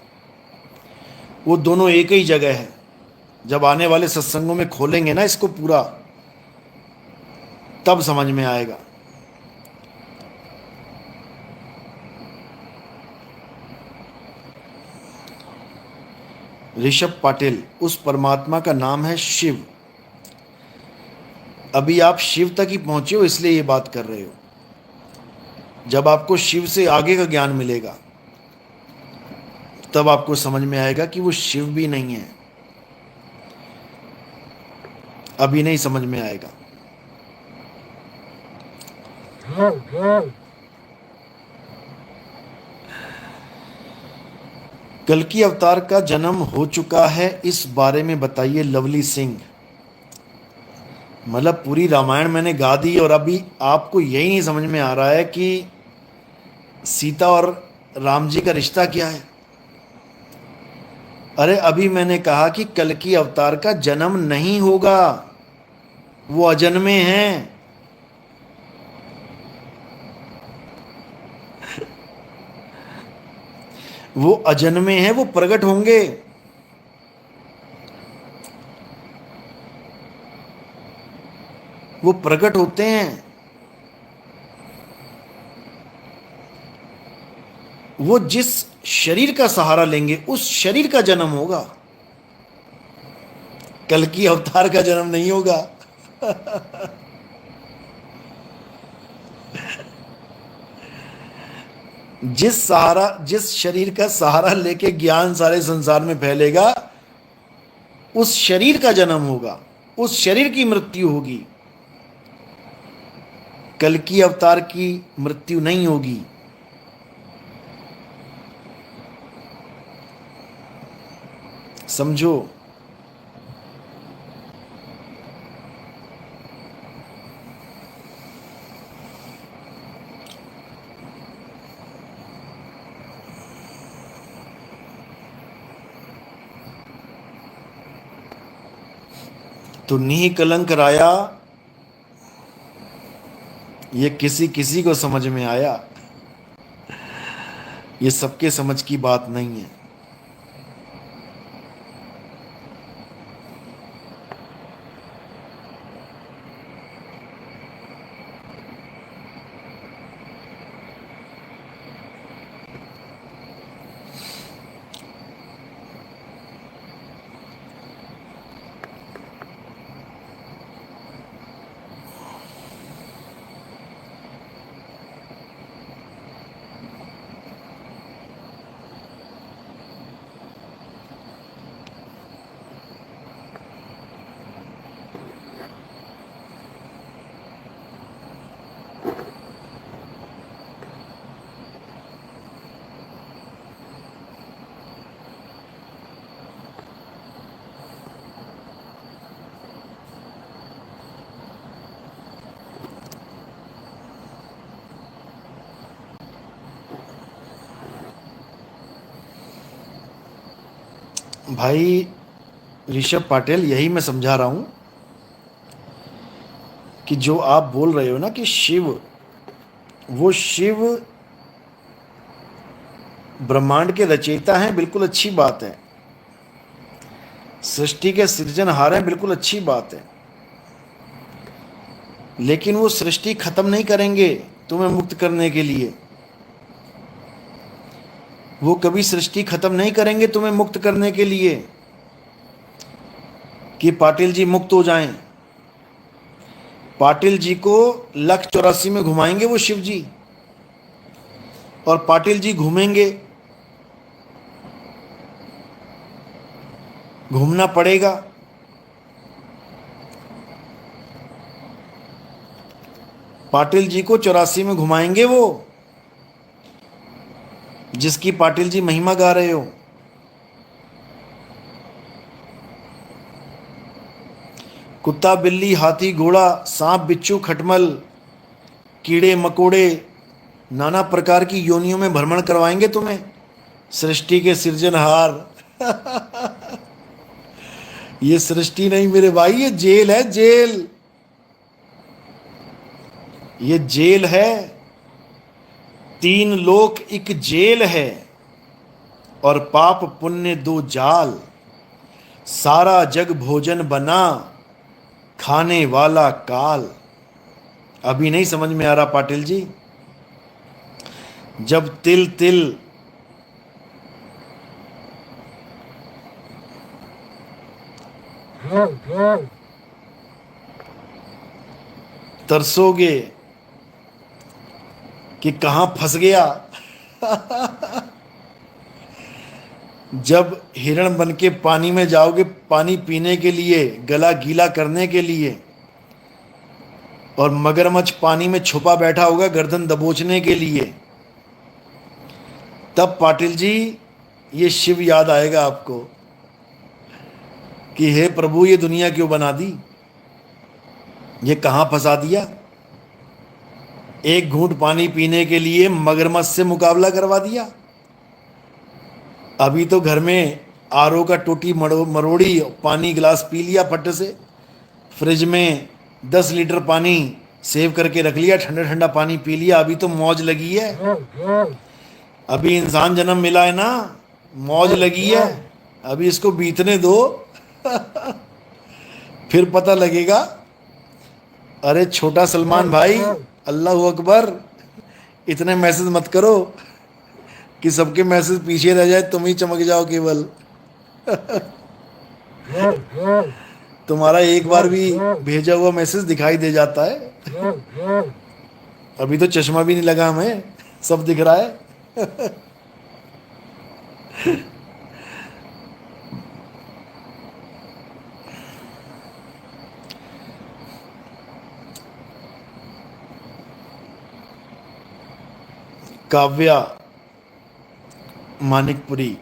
वो दोनों एक ही जगह है। जब आने वाले सत्संगों में खोलेंगे ना इसको पूरा, तब समझ में आएगा। ऋषभ पाटिल, उस परमात्मा का नाम है शिव। अभी आप शिव तक ही पहुंचे हो इसलिए ये बात कर रहे हो। जब आपको शिव से आगे का ज्ञान मिलेगा तब आपको समझ में आएगा कि वो शिव भी नहीं है। अभी नहीं समझ में आएगा। कल्कि अवतार का जन्म हो चुका है, इस बारे में बताइए लवली सिंह। मतलब पूरी रामायण मैंने गा दी और अभी आपको यही नहीं समझ में आ रहा है कि सीता और राम जी का रिश्ता क्या है। अरे अभी मैंने कहा कि कल्कि अवतार का जन्म नहीं होगा, वो अजन्मे हैं। वो अजन्मे हैं, वो प्रकट होंगे। वो प्रकट होते हैं। वो जिस शरीर का सहारा लेंगे उस शरीर का जन्म होगा, कल्कि अवतार का जन्म नहीं होगा। जिस शरीर का सहारा लेके ज्ञान सारे संसार में फैलेगा, उस शरीर का जन्म होगा, उस शरीर की मृत्यु होगी। कल्कि अवतार की मृत्यु नहीं होगी। समझो। तो नीह कलंक राया, ये किसी किसी को समझ में आया, ये सबके समझ की बात नहीं है। भाई ऋषभ पाटिल, यही मैं समझा रहा हूं कि जो आप बोल रहे हो ना कि शिव, वो शिव ब्रह्मांड के रचयिता हैं, बिल्कुल अच्छी बात है। सृष्टि के सृजनहार हैं, बिल्कुल अच्छी बात है। लेकिन वो सृष्टि खत्म नहीं करेंगे तुम्हें मुक्त करने के लिए। वो कभी सृष्टि खत्म नहीं करेंगे तुम्हें मुक्त करने के लिए कि पाटिल जी मुक्त हो जाएं। पाटिल जी को 1,84 में घुमाएंगे वो शिव जी, और पाटिल जी घूमेंगे, घूमना पड़ेगा। पाटिल जी को 84 में घुमाएंगे वो, जिसकी पाटिल जी महिमा गा रहे हो। कुत्ता बिल्ली हाथी घोड़ा सांप बिच्छू खटमल कीड़े मकोड़े नाना प्रकार की योनियों में भ्रमण करवाएंगे तुम्हें, सृष्टि के सृजनहार। ये सृष्टि नहीं मेरे भाई, ये जेल है, जेल। ये जेल है, 3 लोक एक जेल है, और पाप पुण्य 2 जाल। सारा जग भोजन बना, खाने वाला काल। अभी नहीं समझ में आ रहा पाटिल जी? जब तिल तिल तरसोगे कि कहां फंस गया। जब हिरण बन के पानी में जाओगे पानी पीने के लिए, गला गीला करने के लिए, और मगरमच्छ पानी में छुपा बैठा होगा गर्दन दबोचने के लिए, तब पाटिल जी ये शिव याद आएगा आपको कि हे प्रभु, ये दुनिया क्यों बना दी, ये कहां फंसा दिया। एक घूंट पानी पीने के लिए मगरमच्छ से मुकाबला करवा दिया। अभी तो घर में आरओ का टोटी मरोड़ी पानी गिलास पी लिया फट से, फ्रिज में 10 लीटर पानी सेव करके रख लिया, ठंडा ठंडा पानी पी लिया, अभी तो मौज लगी है। अभी इंसान जन्म मिला है ना, मौज लगी है, अभी इसको बीतने दो। फिर पता लगेगा। अरे छोटा सलमान भाई, अल्लाह अकबर, इतने मैसेज मत करो कि सबके मैसेज पीछे रह जाए, तुम ही चमक जाओ केवल। तुम्हारा एक बार भी भेजा हुआ मैसेज दिखाई दे जाता है। अभी तो चश्मा भी नहीं लगा हमें, सब दिख रहा है। काव्या मानिकपुरी,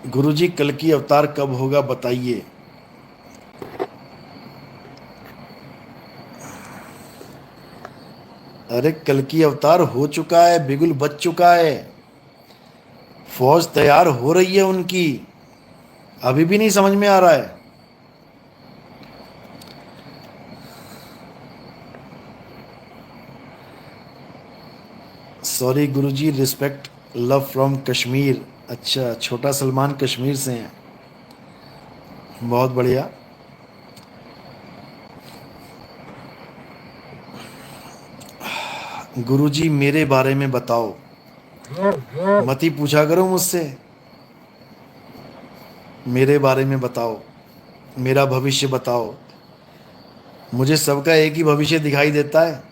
गुरुजी कल की अवतार कब होगा बताइए। अरे कल की अवतार हो चुका है, बिगुल बच चुका है, फौज तैयार हो रही है उनकी, अभी भी नहीं समझ में आ रहा है। Sorry Guruji, respect love from Kashmir. अच्छा, छोटा सलमान कश्मीर से हैं, बहुत बढ़िया। गुरुजी मेरे बारे में बताओ, मत ही पूछा करो मुझसे, मेरे बारे में बताओ, मेरा भविष्य बताओ। मुझे सबका एक ही भविष्य दिखाई देता है।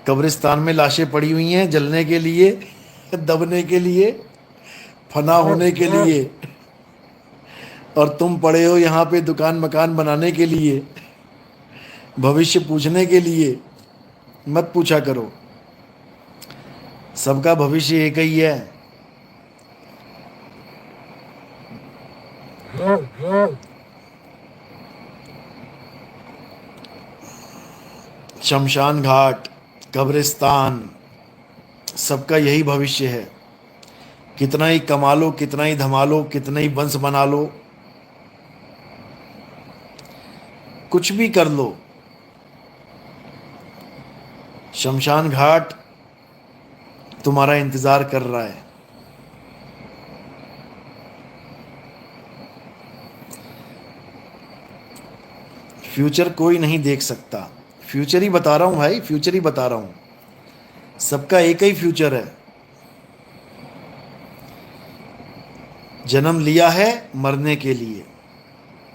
कब्रिस्तान में लाशें पड़ी हुई हैं जलने के लिए, दबने के लिए, फना होने के लिए, और तुम पड़े हो यहाँ पे दुकान मकान बनाने के लिए, भविष्य पूछने के लिए। मत पूछा करो, सबका भविष्य एक ही है। शमशान घाट, कब्रिस्तान, सबका यही भविष्य है। कितना ही कमा लो, कितना ही धमा लो, कितना ही वंश बना लो, कुछ भी कर लो, शमशान घाट तुम्हारा इंतजार कर रहा है। फ्यूचर कोई नहीं देख सकता, फ्यूचर ही बता रहा हूं भाई, फ्यूचर ही बता रहा हूं। सबका एक ही फ्यूचर है। जन्म लिया है मरने के लिए,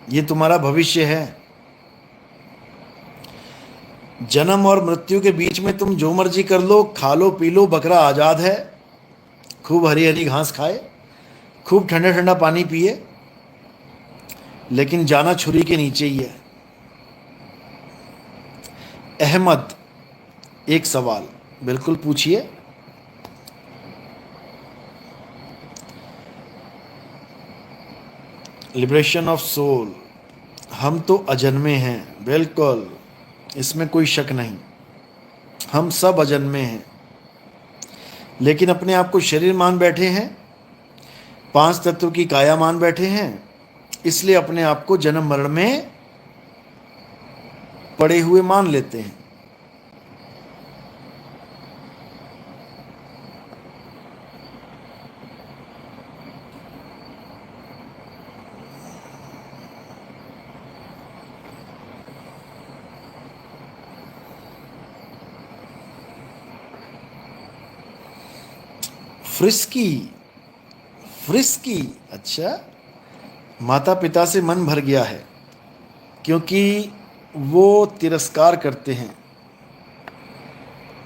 ये तुम्हारा भविष्य है। जन्म और मृत्यु के बीच में तुम जो मर्जी कर लो, खा लो पी लो, बकरा आजाद है। खूब हरी हरी घास खाए, खूब ठंडा ठंडा पानी पिए, लेकिन जाना छुरी के नीचे ही है। अहमद, एक सवाल बिल्कुल पूछिए। लिबरेशन ऑफ सोल, हम तो अजन्मे हैं, बिल्कुल, इसमें कोई शक नहीं, हम सब अजन्मे हैं, लेकिन अपने आप को शरीर मान बैठे हैं, पांच तत्व की काया मान बैठे हैं, इसलिए अपने आप को जन्म मरण में पड़े हुए मान लेते हैं। फ्रिस्की, फ्रिस्की, अच्छा, माता पिता से मन भर गया है क्योंकि वो तिरस्कार करते हैं।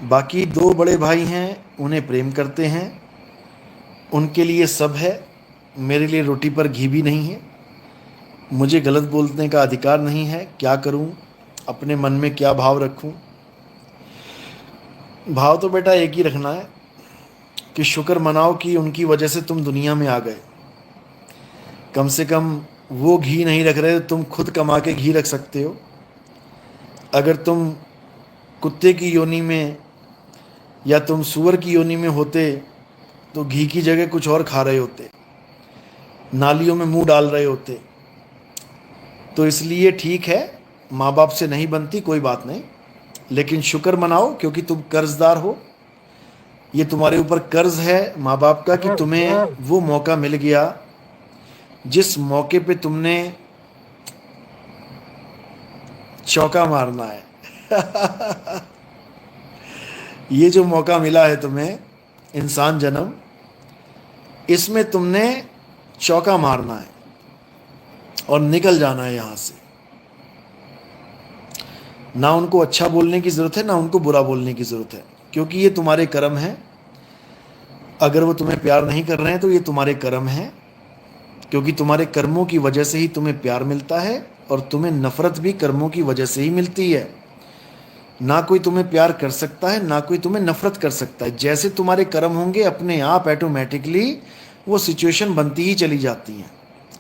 बाकी दो बड़े भाई हैं, उन्हें प्रेम करते हैं, उनके लिए सब है, मेरे लिए रोटी पर घी भी नहीं है, मुझे गलत बोलने का अधिकार नहीं है, क्या करूं, अपने मन में क्या भाव रखूं। भाव तो बेटा एक ही रखना है कि शुक्र मनाओ कि उनकी वजह से तुम दुनिया में आ गए। कम से कम वो घी नहीं रख रहे तो तुम खुद कमा के घी रख सकते हो। अगर तुम कुत्ते की योनि में या तुम सूअर की योनि में होते तो घी की जगह कुछ और खा रहे होते, नालियों में मुंह डाल रहे होते। तो इसलिए ठीक है, माँ बाप से नहीं बनती कोई बात नहीं, लेकिन शुक्र मनाओ क्योंकि तुम कर्जदार हो। ये तुम्हारे ऊपर कर्ज है माँ बाप का कि तुम्हें वो मौका मिल गया जिस मौके पे तुमने चौका मारना है। ये जो मौका मिला है तुम्हें, इंसान जन्म, इसमें तुमने चौका मारना है और निकल जाना है यहां से। ना उनको अच्छा बोलने की जरूरत है, ना उनको बुरा बोलने की जरूरत है, क्योंकि ये तुम्हारे कर्म हैं। अगर वो तुम्हें प्यार नहीं कर रहे हैं तो ये तुम्हारे कर्म हैं, क्योंकि तुम्हारे कर्मों की वजह से ही तुम्हें प्यार मिलता है और तुम्हें नफरत भी कर्मों की वजह से ही मिलती है। ना कोई तुम्हें प्यार कर सकता है, ना कोई तुम्हें नफरत कर सकता है। जैसे तुम्हारे कर्म होंगे अपने आप ऑटोमेटिकली वो सिचुएशन बनती ही चली जाती हैं।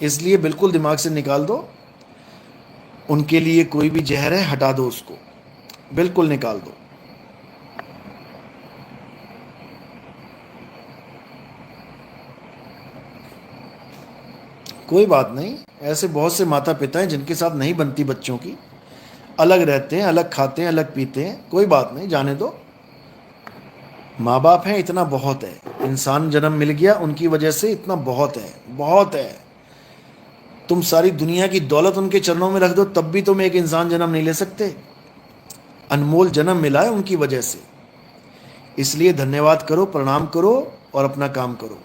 इसलिए बिल्कुल दिमाग से निकाल दो, उनके लिए कोई भी जहर है हटा दो उसको, बिल्कुल निकाल दो। कोई बात नहीं, ऐसे बहुत से माता पिता हैं जिनके साथ नहीं बनती बच्चों की, अलग रहते हैं, अलग खाते हैं, अलग पीते हैं, कोई बात नहीं, जाने दो। माँ बाप हैं इतना बहुत है, इंसान जन्म मिल गया उनकी वजह से इतना बहुत है, बहुत है। तुम सारी दुनिया की दौलत उनके चरणों में रख दो तब भी तुम एक इंसान जन्म नहीं ले सकते। अनमोल जन्म मिला है उनकी वजह से, इसलिए धन्यवाद करो, प्रणाम करो और अपना काम करो।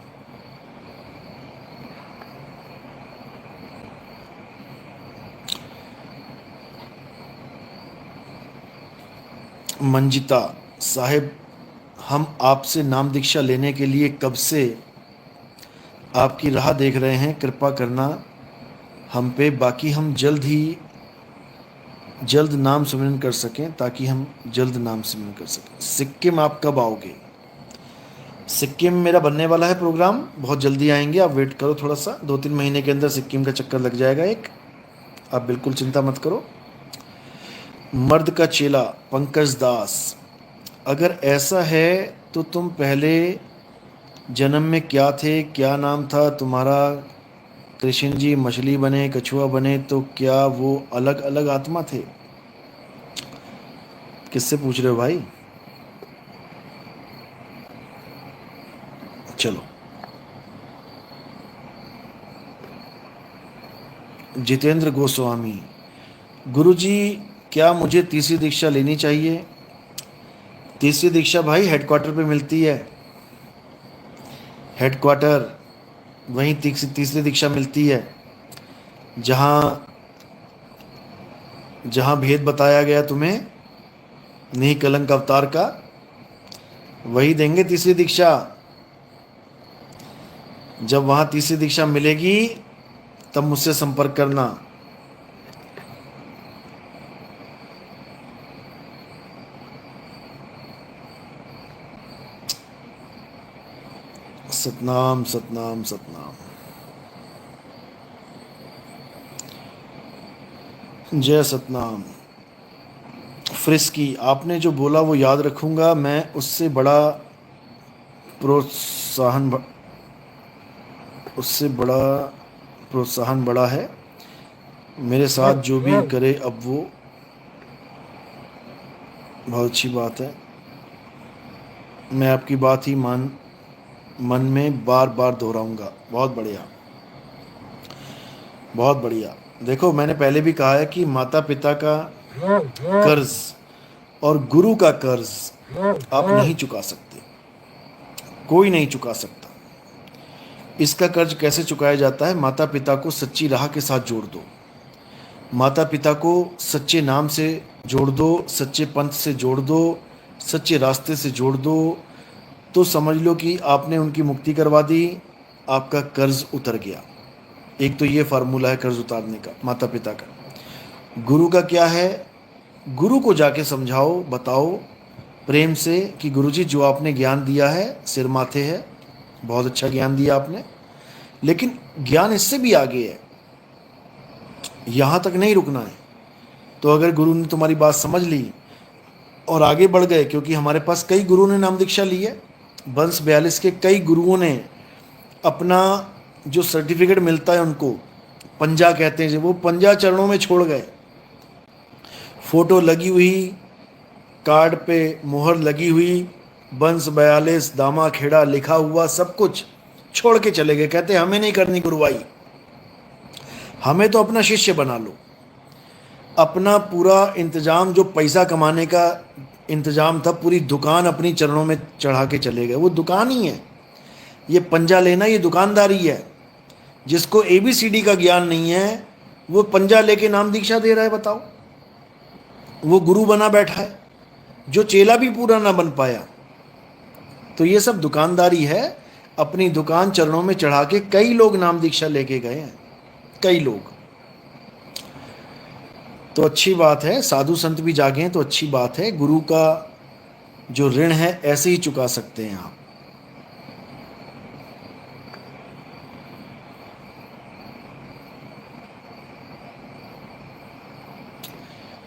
मंजिता साहिब, हम आपसे नाम दीक्षा लेने के लिए कब से आपकी राह देख रहे हैं, कृपा करना हम पे, बाकी हम जल्द नाम सिमरन कर सकें, ताकि हम जल्द नाम सिमरन कर सकें। सिक्किम आप कब आओगे? सिक्किम मेरा बनने वाला है प्रोग्राम, बहुत जल्दी आएंगे, आप वेट करो थोड़ा सा, 2-3 महीने के अंदर सिक्किम का चक्कर लग जाएगा एक, आप बिल्कुल चिंता मत करो। मर्द का चेला पंकज दास, अगर ऐसा है तो तुम पहले जन्म में क्या थे, क्या नाम था तुम्हारा? कृष्ण जी मछली बने, कछुआ बने, तो क्या वो अलग अलग आत्मा थे? किससे पूछ रहे हो भाई? चलो, जितेंद्र गोस्वामी, गुरुजी क्या मुझे तीसरी दीक्षा लेनी चाहिए? तीसरी दीक्षा भाई हेडक्वार्टर पे मिलती है, हेडक्वार्टर वहीं तीसरी दीक्षा मिलती है, जहाँ जहाँ भेद बताया गया तुम्हें नहीं कलंक अवतार का, वही देंगे तीसरी दीक्षा। जब वहाँ तीसरी दीक्षा मिलेगी तब मुझसे संपर्क करना। सतनाम सतनाम सतनाम। जय सतनाम। फ्रिस्की, आपने जो बोला वो याद रखूंगा मैं। प्रोत्साहन उससे बड़ा प्रोत्साहन बड़ा है मेरे साथ जो भी करे अब वो बहुत अच्छी बात है। मैं आपकी बात ही मन में बार बार दोहराऊंगा। बहुत बढ़िया, बहुत बढ़िया। देखो, मैंने पहले भी कहा है कि माता पिता का कर्ज और गुरु का कर्ज आप नहीं चुका सकते, कोई नहीं चुका सकता। इसका कर्ज कैसे चुकाया जाता है? माता पिता को सच्ची राह के साथ जोड़ दो, माता पिता को सच्चे नाम से जोड़ दो, सच्चे पंथ से जोड़ दो, सच्चे रास्ते से जोड़ दो, तो समझ लो कि आपने उनकी मुक्ति करवा दी, आपका कर्ज उतर गया। एक तो ये फार्मूला है कर्ज उतारने का, माता पिता का। गुरु का क्या है? गुरु को जाके समझाओ, बताओ प्रेम से कि गुरुजी जो आपने ज्ञान दिया है सिर माथे है, बहुत अच्छा ज्ञान दिया आपने, लेकिन ज्ञान इससे भी आगे है, यहाँ तक नहीं रुकना है। तो अगर गुरु ने तुम्हारी बात समझ ली और आगे बढ़ गए, क्योंकि हमारे पास कई गुरुओं ने नाम दीक्षा ली है, वंश 42 के कई गुरुओं ने अपना जो सर्टिफिकेट मिलता है उनको पंजा कहते हैं, वो पंजा चरणों में छोड़ गए। फोटो लगी हुई, कार्ड पे मोहर लगी हुई, वंश 42 दामा खेड़ा लिखा हुआ, सब कुछ छोड़ के चले गए। कहते हमें नहीं करनी गुरुवाई, हमें तो अपना शिष्य बना लो। अपना पूरा इंतजाम, जो पैसा कमाने का इंतजाम था, पूरी दुकान अपनी चरणों में चढ़ा के चले गए। वो दुकान ही है, ये पंजा लेना ये दुकानदारी है। जिसको ABCD का ज्ञान नहीं है वो पंजा लेके नाम दीक्षा दे रहा है, बताओ। वो गुरु बना बैठा है, जो चेला भी पूरा ना बन पाया। तो ये सब दुकानदारी है। अपनी दुकान चरणों में चढ़ा के कई लोग नाम दीक्षा लेके गए हैं, कई लोग। तो अच्छी बात है, साधु संत भी जागे हैं तो अच्छी बात है। गुरु का जो ऋण है ऐसे ही चुका सकते हैं आप।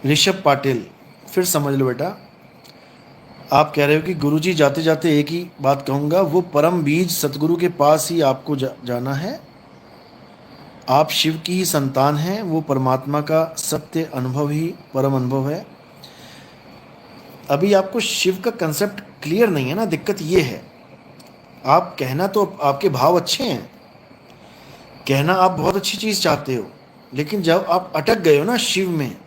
ऋषभ पाटिल, फिर समझ लो बेटा, आप कह रहे हो कि गुरुजी जाते जाते एक ही बात कहूँगा, वो परम बीज सतगुरु के पास ही आपको जाना है। आप शिव की ही संतान हैं, वो परमात्मा का सत्य अनुभव ही परम अनुभव है। अभी आपको शिव का कंसेप्ट क्लियर नहीं है ना, दिक्कत ये है। आप कहना तो आपके भाव अच्छे हैं, कहना आप बहुत अच्छी चीज़ चाहते हो, लेकिन जब आप अटक गए हो ना शिव में,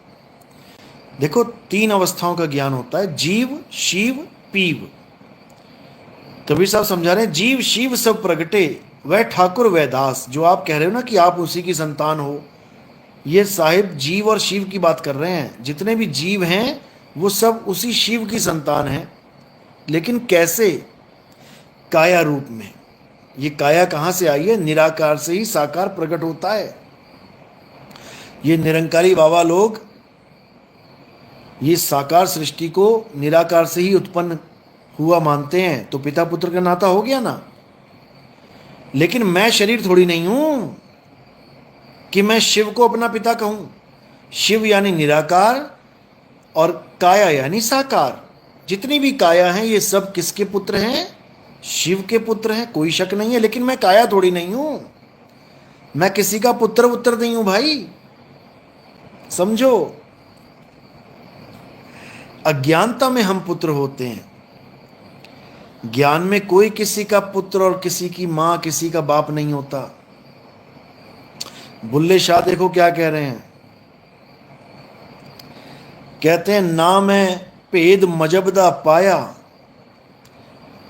देखो 3 अवस्थाओं का ज्ञान होता है, जीव शिव पीव। कबीर साहब समझा रहे हैं, जीव शिव सब प्रगटे वह ठाकुर वह दास। जो आप कह रहे हो ना कि आप उसी की संतान हो, ये साहिब जीव और शिव की बात कर रहे हैं। जितने भी जीव हैं वो सब उसी शिव की संतान हैं। लेकिन कैसे? काया रूप में। ये काया कहाँ से आई है? निराकार से ही साकार प्रकट होता है। ये निरंकारी बाबा लोग ये साकार सृष्टि को निराकार से ही उत्पन्न हुआ मानते हैं, तो पिता पुत्र का नाता हो गया ना। लेकिन मैं शरीर थोड़ी नहीं हूं कि मैं शिव को अपना पिता कहूं। शिव यानी निराकार और काया यानी साकार। जितनी भी काया हैं ये सब किसके पुत्र हैं? शिव के पुत्र हैं, कोई शक नहीं है। लेकिन मैं काया थोड़ी नहीं हूं, मैं किसी का पुत्र उत्तर नहीं हूं भाई, समझो। अज्ञानता में हम पुत्र होते हैं, ज्ञान में कोई किसी का पुत्र और किसी की मां, किसी का बाप नहीं होता। बुल्ले शाह देखो क्या कह रहे हैं, कहते हैं ना मैं भेद मजबदा पाया,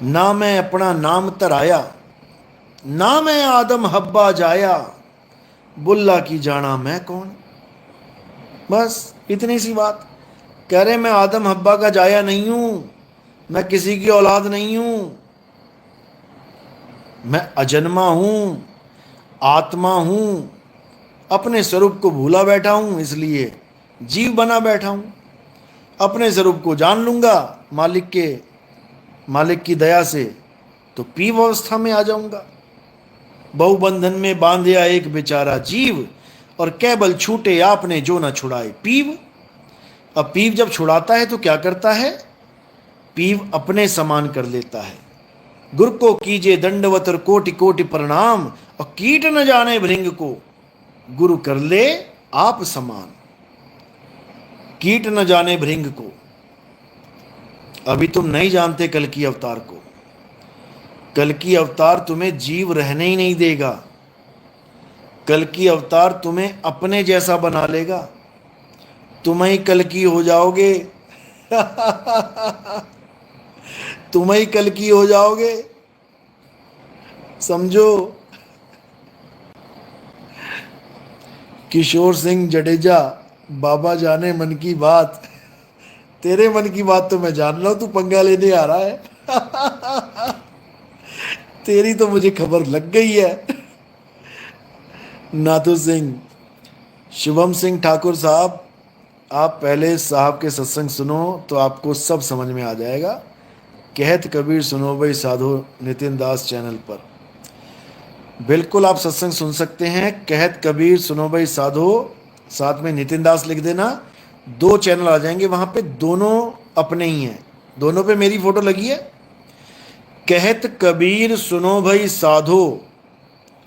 ना मैं अपना नाम तराया, ना मैं आदम हब्बा जाया, बुल्ला की जाना मैं कौन। बस इतनी सी बात। कह रहे मैं आदम हब्बा का जाया नहीं हूं, मैं किसी की औलाद नहीं हूं, मैं अजन्मा हूं, आत्मा हूं, अपने स्वरूप को भूला बैठा हूं, इसलिए जीव बना बैठा हूं। अपने स्वरूप को जान लूंगा मालिक की दया से, तो पीव अवस्था में आ जाऊंगा। बहुबंधन में बांधिया एक बेचारा जीव, और केवल छूटे आपने जो न छुड़ाए पीव। अब पीव जब छुड़ाता है तो क्या करता है? पीव अपने समान कर लेता है। गुरु को कीजिए दंडवत और कोटि कोटि प्रणाम, और कीट न जाने भृंग को गुरु कर ले आप समान। कीट न जाने भृंग को। अभी तुम नहीं जानते कल की अवतार को। कल की अवतार तुम्हें जीव रहने ही नहीं देगा। कल की अवतार तुम्हें अपने जैसा बना लेगा। तुम ही कल की हो जाओगे। तुम ही कल की हो जाओगे, समझो। किशोर सिंह जडेजा, बाबा जाने मन की बात। तेरे मन की बात तो मैं जान रहा हूं, तू पंगा लेने आ रहा है। तेरी तो मुझे खबर लग गई है। नाथू सिंह, शुभम सिंह ठाकुर साहब, आप पहले साहब के सत्संग सुनो तो आपको सब समझ में आ जाएगा। कहत कबीर सुनो भाई साधु नितिन दास चैनल पर बिल्कुल आप सत्संग सुन सकते हैं। कहत कबीर सुनो भाई साधु, साथ में नितिन दास लिख देना, 2 चैनल आ जाएंगे वहां पे, दोनों अपने ही हैं, दोनों पे मेरी फोटो लगी है। कहत कबीर सुनो भाई साधु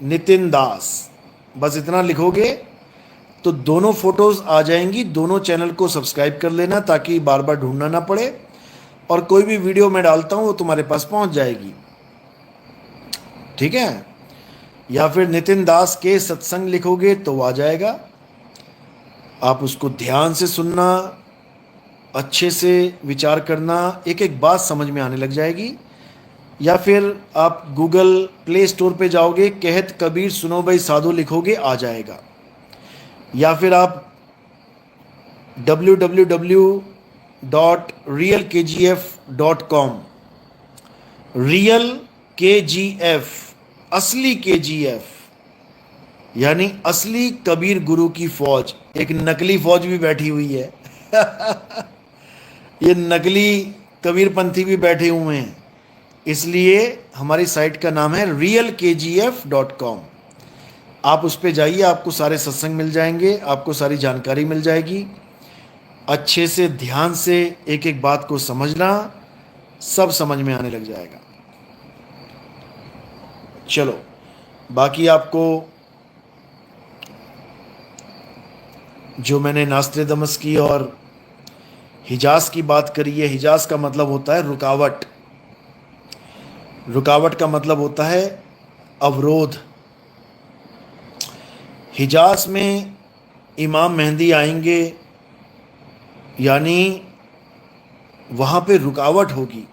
नितिन दास, बस इतना लिखोगे तो दोनों फोटोज आ जाएंगी। दोनों चैनल को सब्सक्राइब कर लेना ताकि बार बार ढूंढना ना पड़े, और कोई भी वीडियो मैं डालता हूं वो तुम्हारे पास पहुंच जाएगी, ठीक है। या फिर नितिन दास के सत्संग लिखोगे तो आ जाएगा। आप उसको ध्यान से सुनना, अच्छे से विचार करना, एक एक बात समझ में आने लग जाएगी। या फिर आप गूगल प्ले स्टोर पे जाओगे, कहत कबीर सुनो भाई साधु लिखोगे, आ जाएगा। या फिर आप www.realkgf.com, रियल KGF, असली KGF यानी असली कबीर गुरु की फौज। एक नकली फौज भी बैठी हुई है। ये नकली कबीरपंथी भी बैठे हुए हैं, इसलिए हमारी साइट का नाम है realkgf.com। आप उस पर जाइए, आपको सारे सत्संग मिल जाएंगे, आपको सारी जानकारी मिल जाएगी। अच्छे से ध्यान से एक एक बात को समझना, सब समझ में आने लग जाएगा। चलो, बाकी आपको जो मैंने नास्त्रेदमस की और हिजाज की बात करी है, हिजाज का मतलब होता है रुकावट। रुकावट का मतलब होता है अवरोध। हिजाज में इमाम मेहंदी आएंगे, यानी वहाँ पे रुकावट होगी।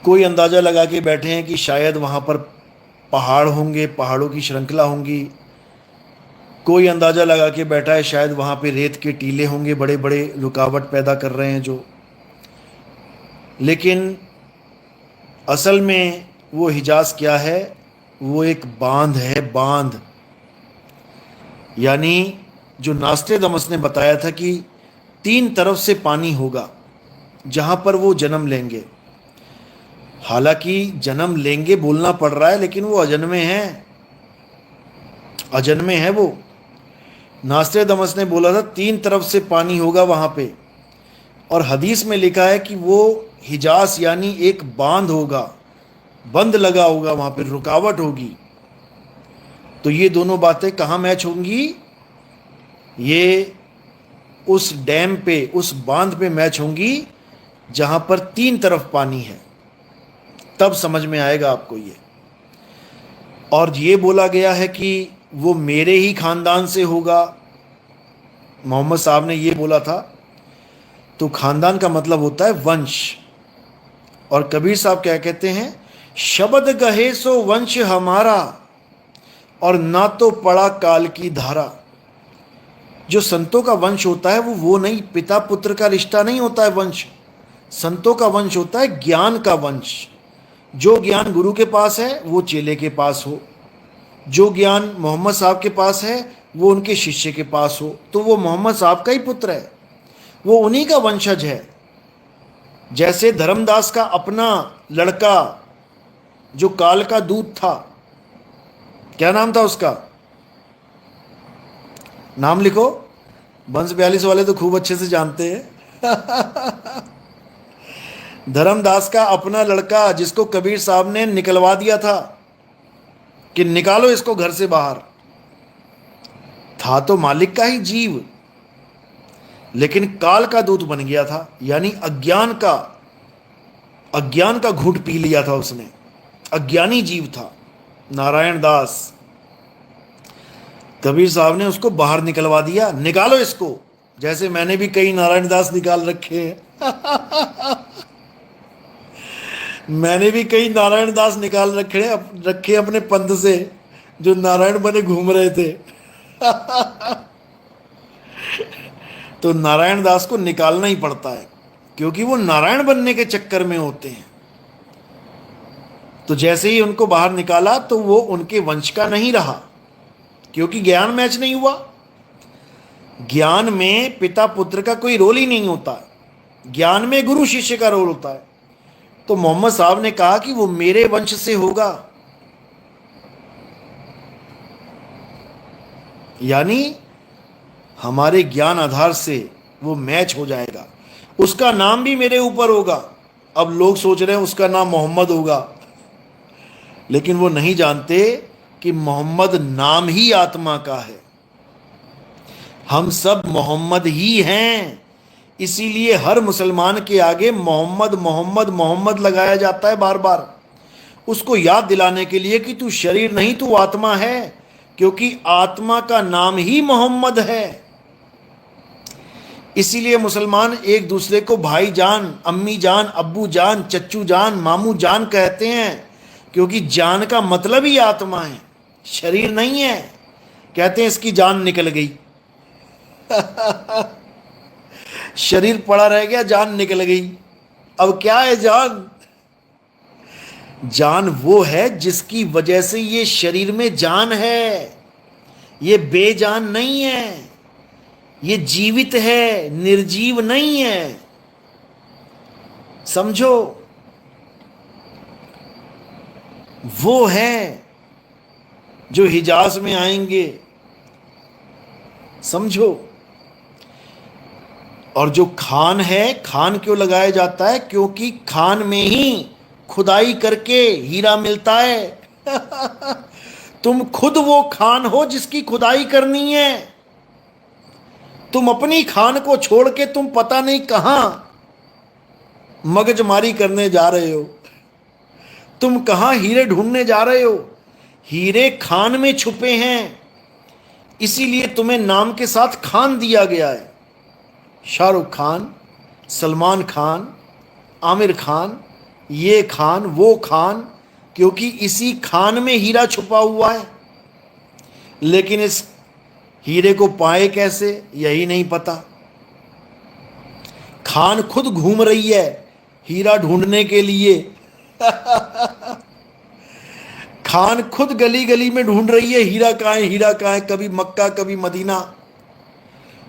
कोई अंदाज़ा लगा के बैठे हैं कि शायद वहाँ पर पहाड़ होंगे, पहाड़ों की श्रृंखला होंगी। कोई अंदाज़ा लगा के बैठा है शायद वहाँ पे रेत के टीले होंगे, बड़े बड़े रुकावट पैदा कर रहे हैं जो। लेकिन असल में वो हिजाज क्या है? वो एक बांध है, बांध। यानी जो नास्त्रेदमस ने बताया था कि 3 तरफ से पानी होगा जहाँ पर वो जन्म लेंगे। हालांकि जन्म लेंगे बोलना पड़ रहा है, लेकिन वो अजन्मे हैं, अजन्मे हैं वो। नास्त्रेदमस ने बोला था 3 तरफ से पानी होगा वहाँ पे, और हदीस में लिखा है कि वो हिजाज यानी एक बांध होगा, बंद लगा होगा, वहाँ पे रुकावट होगी। तो ये दोनों बातें कहाँ मैच होंगी? ये उस डैम पे, उस बांध पे मैच होंगी जहाँ पर 3 तरफ पानी है। तब समझ में आएगा आपको ये। और ये बोला गया है कि वो मेरे ही खानदान से होगा, मोहम्मद साहब ने ये बोला था। तो खानदान का मतलब होता है वंश। और कबीर साहब क्या कहते हैं? शब्द गहे सो वंश हमारा, और ना तो पड़ा काल की धारा। जो संतों का वंश होता है वो नहीं, पिता पुत्र का रिश्ता नहीं होता है वंश। संतों का वंश होता है ज्ञान का वंश। जो ज्ञान गुरु के पास है वो चेले के पास हो, जो ज्ञान मोहम्मद साहब के पास है वो उनके शिष्य के पास हो, तो वो मोहम्मद साहब का ही पुत्र है, वो उन्हीं का वंशज है। जैसे धर्मदास का अपना लड़का जो काल का दूत था, क्या नाम था उसका? नाम लिखो, वंश 42 वाले तो खूब अच्छे से जानते हैं। धर्मदास का अपना लड़का, जिसको कबीर साहब ने निकलवा दिया था कि निकालो इसको घर से बाहर, था तो मालिक का ही जीव, लेकिन काल का दूत बन गया था। यानी अज्ञान का घूंट पी लिया था उसने, अज्ञानी जीव था नारायण दास। कबीर साहब ने उसको बाहर निकलवा दिया, निकालो इसको। जैसे मैंने भी कई नारायण दास निकाल रखे हैं। मैंने भी कई नारायण दास निकाल रखे अपने पंथ से, जो नारायण बने घूम रहे थे। तो नारायण दास को निकालना ही पड़ता है, क्योंकि वो नारायण बनने के चक्कर में होते हैं। तो जैसे ही उनको बाहर निकाला तो वो उनके वंश का नहीं रहा, क्योंकि ज्ञान मैच नहीं हुआ। ज्ञान में पिता पुत्र का कोई रोल ही नहीं होता, ज्ञान में गुरु शिष्य का रोल होता है। तो मोहम्मद साहब ने कहा कि वो मेरे वंश से होगा, यानी हमारे ज्ञान आधार से वो मैच हो जाएगा, उसका नाम भी मेरे ऊपर होगा। अब लोग सोच रहे हैं उसका नाम मोहम्मद होगा, लेकिन वो नहीं जानते कि मोहम्मद नाम ही आत्मा का है। हम सब मोहम्मद ही हैं, इसीलिए हर मुसलमान के आगे मोहम्मद मोहम्मद मोहम्मद लगाया जाता है बार बार, उसको याद दिलाने के लिए कि तू शरीर नहीं, तू आत्मा है, क्योंकि आत्मा का नाम ही मोहम्मद है। इसीलिए मुसलमान एक दूसरे को भाई जान, अम्मी जान, अब्बू जान, चच्चू जान, मामू जान कहते हैं, क्योंकि जान का मतलब ही आत्मा है, शरीर नहीं है। कहते हैं इसकी जान निकल गई। शरीर पड़ा रह गया, जान निकल गई। अब क्या है जान? जान वो है जिसकी वजह से ये शरीर में जान है, ये बेजान नहीं है, ये जीवित है, निर्जीव नहीं है। समझो, वो है जो हिजाज में आएंगे, समझो। और जो खान है, खान क्यों लगाया जाता है? क्योंकि खान में ही खुदाई करके हीरा मिलता है। तुम खुद वो खान हो जिसकी खुदाई करनी है। तुम अपनी खान को छोड़ के तुम पता नहीं कहां मगजमारी करने जा रहे हो, तुम कहां हीरे ढूंढने जा रहे हो। हीरे खान में छुपे हैं, इसीलिए तुम्हें नाम के साथ खान दिया गया है। शाहरुख खान, सलमान खान, आमिर खान, ये खान वो खान, क्योंकि इसी खान में हीरा छुपा हुआ है। लेकिन इस हीरे को पाए कैसे, यही नहीं पता। खान खुद घूम रही है हीरा ढूंढने के लिए। खान खुद गली गली में ढूंढ रही है हीरा कहाँ है, हीरा कहाँ है। कभी मक्का, कभी मदीना,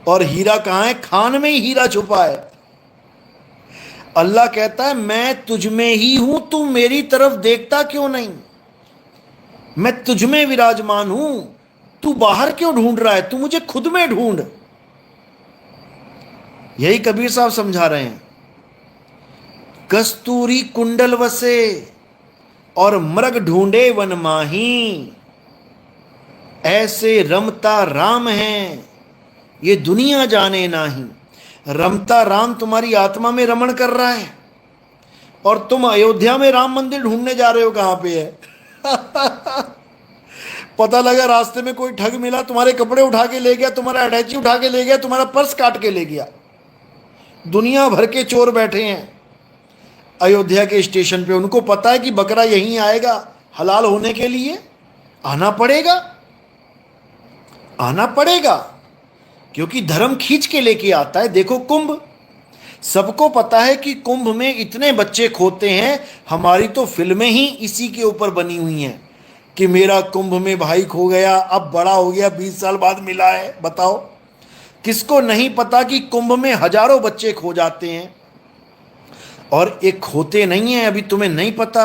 और हीरा कहाँ है? खान में ही हीरा छुपा है। अल्लाह कहता है मैं तुझ में ही हूं, तू मेरी तरफ देखता क्यों नहीं? मैं तुझ में विराजमान हूं, तू बाहर क्यों ढूंढ रहा है? तू मुझे खुद में ढूंढ। यही कबीर साहब समझा रहे हैं। कस्तूरी कुंडल वसे और मृग ढूंढे वन माही, ऐसे रमता राम है ये दुनिया जाने नाही। रमता राम तुम्हारी आत्मा में रमण कर रहा है, और तुम अयोध्या में राम मंदिर ढूंढने जा रहे हो। कहां पे है? पता लगा रास्ते में कोई ठग मिला, तुम्हारे कपड़े उठा के ले गया, तुम्हारा अटैची उठा के ले गया, तुम्हारा पर्स काट के ले गया। दुनिया भर के चोर बैठे हैं अयोध्या के स्टेशन पे। उनको पता है कि बकरा यहीं आएगा हलाल होने के लिए। आना पड़ेगा, आना पड़ेगा, क्योंकि धर्म खींच के लेके आता है। देखो कुंभ, सबको पता है कि कुंभ में इतने बच्चे खोते हैं। हमारी तो फिल्में ही इसी के ऊपर बनी हुई हैं कि मेरा कुंभ में भाई खो गया, अब बड़ा हो गया, 20 साल बाद मिला है। बताओ, किसको नहीं पता कि कुंभ में हजारों बच्चे खो जाते हैं। और एक खोते नहीं है, अभी तुम्हें नहीं पता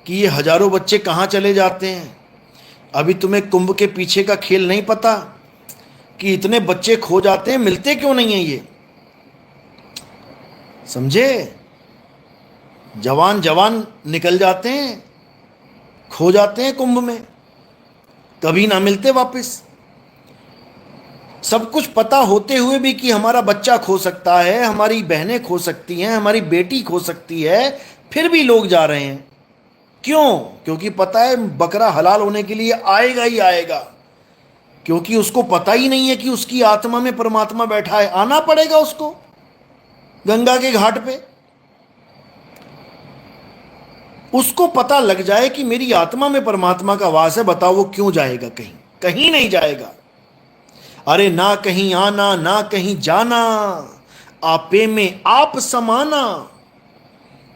कि ये हजारों बच्चे कहाँ चले जाते हैं। अभी तुम्हें कुंभ के पीछे का खेल नहीं पता कि इतने बच्चे खो जाते हैं, मिलते क्यों नहीं है ये, समझे। जवान जवान निकल जाते हैं, खो जाते हैं कुंभ में, कभी ना मिलते वापस। सब कुछ पता होते हुए भी कि हमारा बच्चा खो सकता है, हमारी बहनें खो सकती हैं, हमारी बेटी खो सकती है, फिर भी लोग जा रहे हैं। क्यों? क्योंकि पता है बकरा हलाल होने के लिए आएगा ही आएगा, क्योंकि उसको पता ही नहीं है कि उसकी आत्मा में परमात्मा बैठा है। आना पड़ेगा उसको गंगा के घाट पे। उसको पता लग जाए कि मेरी आत्मा में परमात्मा का वास है, बताओ वो क्यों जाएगा? कहीं कहीं नहीं जाएगा। अरे ना कहीं आना ना कहीं जाना, आपे में आप समाना,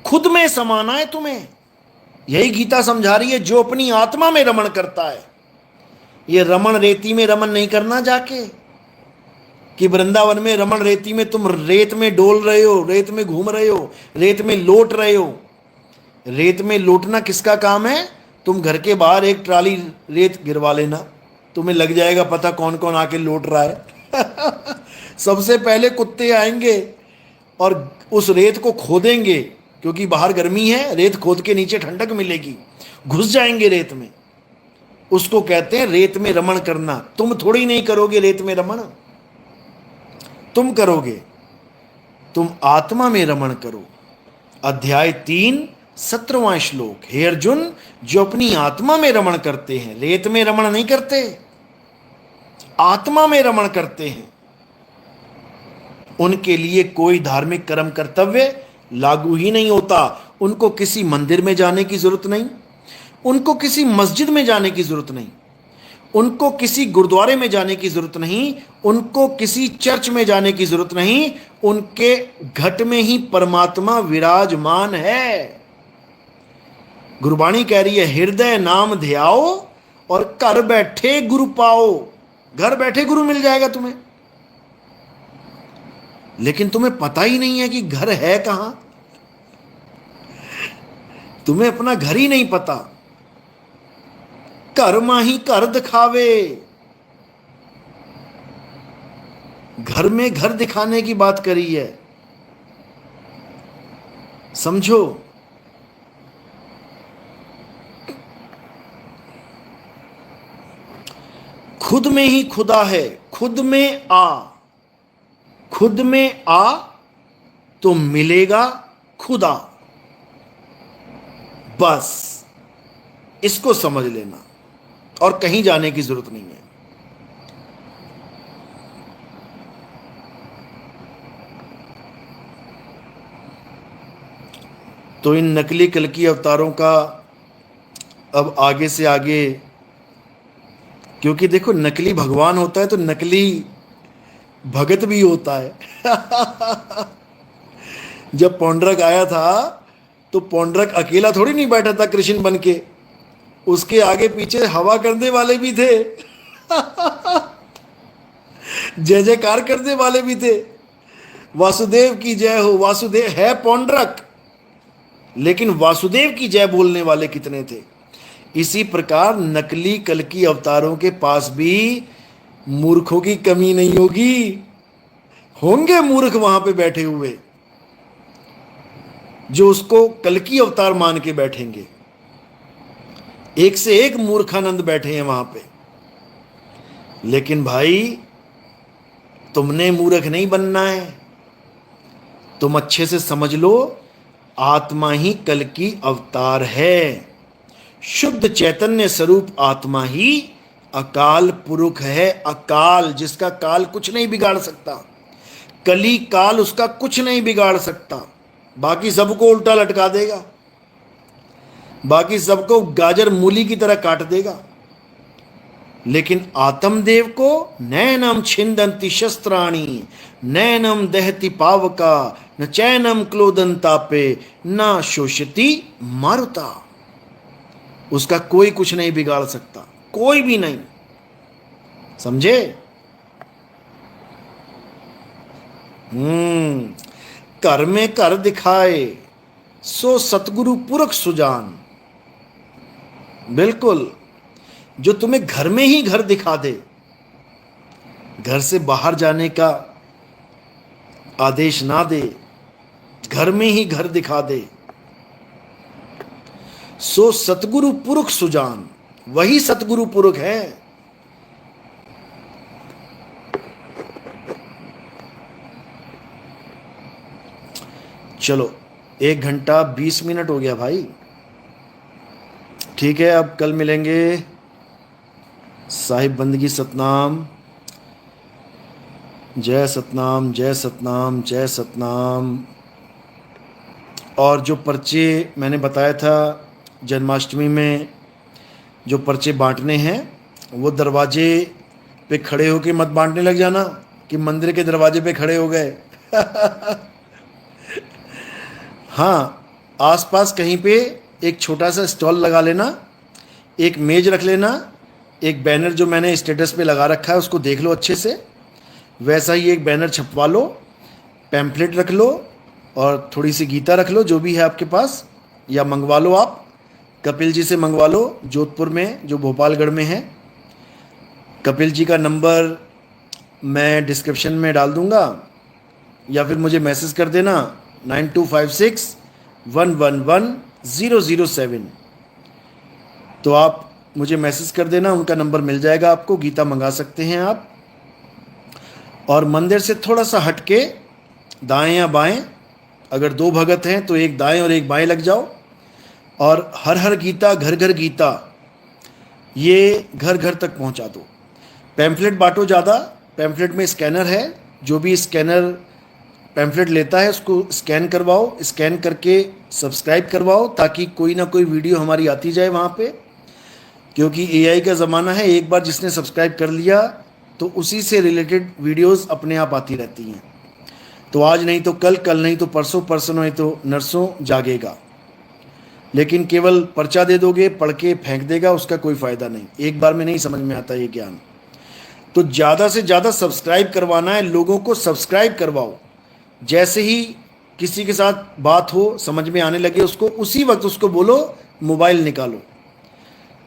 खुद में समाना है तुम्हें। यही गीता समझा रही है। जो अपनी आत्मा में रमण करता है, ये रमण रेती में रमण नहीं करना जाके कि वृंदावन में रमण रेती में, तुम रेत में डोल रहे हो, रेत में घूम रहे हो, रेत में लौट रहे हो। रेत में लौटना किसका काम है? तुम घर के बाहर एक ट्राली रेत गिरवा लेना, तुम्हें लग जाएगा पता कौन कौन आके लौट रहा है। सबसे पहले कुत्ते आएंगे और उस रेत को खोदेंगे, क्योंकि बाहर गर्मी है, रेत खोद के नीचे ठंडक मिलेगी, घुस जाएंगे रेत में। उसको कहते हैं रेत में रमण करना। तुम थोड़ी नहीं करोगे रेत में रमण, तुम करोगे, तुम आत्मा में रमण करो। अध्याय 3 17वां श्लोक। हे अर्जुन, जो अपनी आत्मा में रमण करते हैं, रेत में रमण नहीं करते, आत्मा में रमण करते हैं, उनके लिए कोई धार्मिक कर्म कर्तव्य लागू ही नहीं होता। उनको किसी मंदिर में जाने की जरूरत नहीं, उनको किसी मस्जिद में जाने की जरूरत नहीं, उनको किसी गुरुद्वारे में जाने की जरूरत नहीं, उनको किसी चर्च में जाने की जरूरत नहीं। उनके घट में ही परमात्मा विराजमान है। गुरबाणी कह रही है, हृदय नाम ध्याओ और घर बैठे गुरु पाओ। घर बैठे गुरु मिल जाएगा तुम्हें, लेकिन तुम्हें पता ही नहीं है कि घर है कहां। तुम्हें अपना घर ही नहीं पता। घर माही घर दिखावे। घर में घर दिखाने की बात करी है, समझो। खुद में ही खुदा है। खुद में आ, खुद में आ तो मिलेगा खुदा। बस इसको समझ लेना, और कहीं जाने की जरूरत नहीं है। तो इन नकली कल्कि अवतारों का अब आगे से आगे, क्योंकि देखो नकली भगवान होता है तो नकली भगत भी होता है। जब पौंड्रक आया था तो पौंड्रक अकेला थोड़ी नहीं बैठा था कृष्ण बन के, उसके आगे पीछे हवा करने वाले भी थे। जय जयकार करने वाले भी थे। वासुदेव की जय हो, वासुदेव है पौंड्रक, लेकिन वासुदेव की जय बोलने वाले कितने थे। इसी प्रकार नकली कल्कि अवतारों के पास भी मूर्खों की कमी नहीं होगी। होंगे मूर्ख वहां पे बैठे हुए जो उसको कल्कि अवतार मान के बैठेंगे। एक से एक मूर्खानंद बैठे हैं वहां पे। लेकिन भाई तुमने मूर्ख नहीं बनना है। तुम अच्छे से समझ लो, आत्मा ही कल्कि अवतार है। शुद्ध चैतन्य स्वरूप आत्मा ही अकाल पुरुष है। अकाल, जिसका काल कुछ नहीं बिगाड़ सकता। कली काल उसका कुछ नहीं बिगाड़ सकता। बाकी सबको उल्टा लटका देगा, बाकी सबको गाजर मूली की तरह काट देगा। लेकिन आत्मदेव को नैनम छिंदंती शस्त्राणी, नैनम दहति पावका, न चैनम क्लोदंतापे, न शोषति मारुता। उसका कोई कुछ नहीं बिगाड़ सकता, कोई भी नहीं। समझे? घर में घर दिखाए, सो सतगुरु पुरख सुजान। बिल्कुल, जो तुम्हें घर में ही घर दिखा दे, घर से बाहर जाने का आदेश ना दे, घर में ही घर दिखा दे, सो सतगुरु पुरख सुजान, वही सतगुरु पुरख है। चलो 1 घंटा 20 मिनट हो गया भाई, ठीक है, अब कल मिलेंगे। साहिब बंदगी सतनाम, जय सतनाम, जय सतनाम, जय सतनाम। और जो पर्चे मैंने बताया था जन्माष्टमी में जो पर्चे बांटने हैं, वो दरवाजे पे खड़े होके मत बांटने लग जाना कि मंदिर के दरवाजे पे खड़े हो गए। हाँ, आसपास कहीं पे एक छोटा सा स्टॉल लगा लेना, एक मेज रख लेना, एक बैनर जो मैंने स्टेटस पे लगा रखा है उसको देख लो अच्छे से, वैसा ही एक बैनर छपवा लो, पैम्पलेट रख लो और थोड़ी सी गीता रख लो, जो भी है आपके पास, या मंगवा लो, आप कपिल जी से मंगवा लो, जोधपुर में जो भोपालगढ़ में है। कपिल जी का नंबर मैं डिस्क्रिप्शन में डाल दूंगा, या फिर मुझे मैसेज कर देना 9256111007। तो आप मुझे मैसेज कर देना, उनका नंबर मिल जाएगा आपको, गीता मंगा सकते हैं आप। और मंदिर से थोड़ा सा हटके दाएं या बाएं, अगर 2 भगत हैं तो एक दाएं और एक बाएं लग जाओ, और हर हर गीता घर घर गीता ये घर घर तक पहुंचा दो। पैम्फलेट बांटो ज़्यादा, पैम्फलेट में स्कैनर है, जो भी स्कैनर पैम्फलेट लेता है उसको स्कैन करवाओ, स्कैन करके सब्सक्राइब करवाओ, ताकि कोई ना कोई वीडियो हमारी आती जाए वहाँ पे। क्योंकि एआई का ज़माना है, एक बार जिसने सब्सक्राइब कर लिया तो उसी से रिलेटेड वीडियोस अपने आप आती रहती हैं। तो आज नहीं तो कल, कल नहीं तो परसों, परसों नहीं तो नरसों जागेगा। लेकिन केवल पर्चा दे दोगे, पढ़ के फेंक देगा, उसका कोई फ़ायदा नहीं, एक बार में नहीं समझ में आता ये ज्ञान। तो ज़्यादा से ज़्यादा सब्सक्राइब करवाना है, लोगों को सब्सक्राइब करवाओ। जैसे ही किसी के साथ बात हो, समझ में आने लगे उसको, उसी वक्त उसको बोलो मोबाइल निकालो,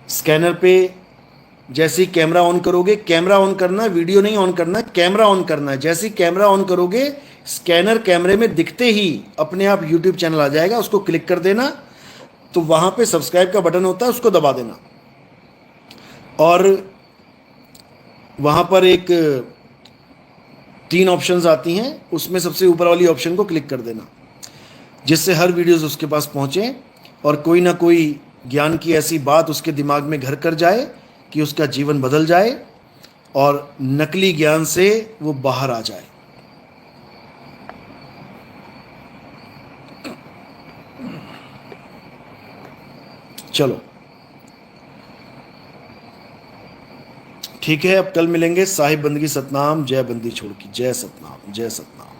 स्कैनर पे जैसे ही कैमरा ऑन करोगे, कैमरा ऑन करना है, वीडियो नहीं ऑन करना है, कैमरा ऑन करना है। जैसे ही कैमरा ऑन करोगे, स्कैनर कैमरे में दिखते ही अपने आप यूट्यूब चैनल आ जाएगा, उसको क्लिक कर देना, तो वहाँ पे सब्सक्राइब का बटन होता है, उसको दबा देना, और वहाँ पर एक 3 ऑप्शंस आती हैं, उसमें सबसे ऊपर वाली ऑप्शन को क्लिक कर देना, जिससे हर वीडियोस उसके पास पहुँचे और कोई ना कोई ज्ञान की ऐसी बात उसके दिमाग में घर कर जाए कि उसका जीवन बदल जाए और नकली ज्ञान से वो बाहर आ जाए। चलो ठीक है, अब कल मिलेंगे। साहिब बंदगी सतनाम, जय बंदी छोड़ की, जय सतनाम, जय सतनाम।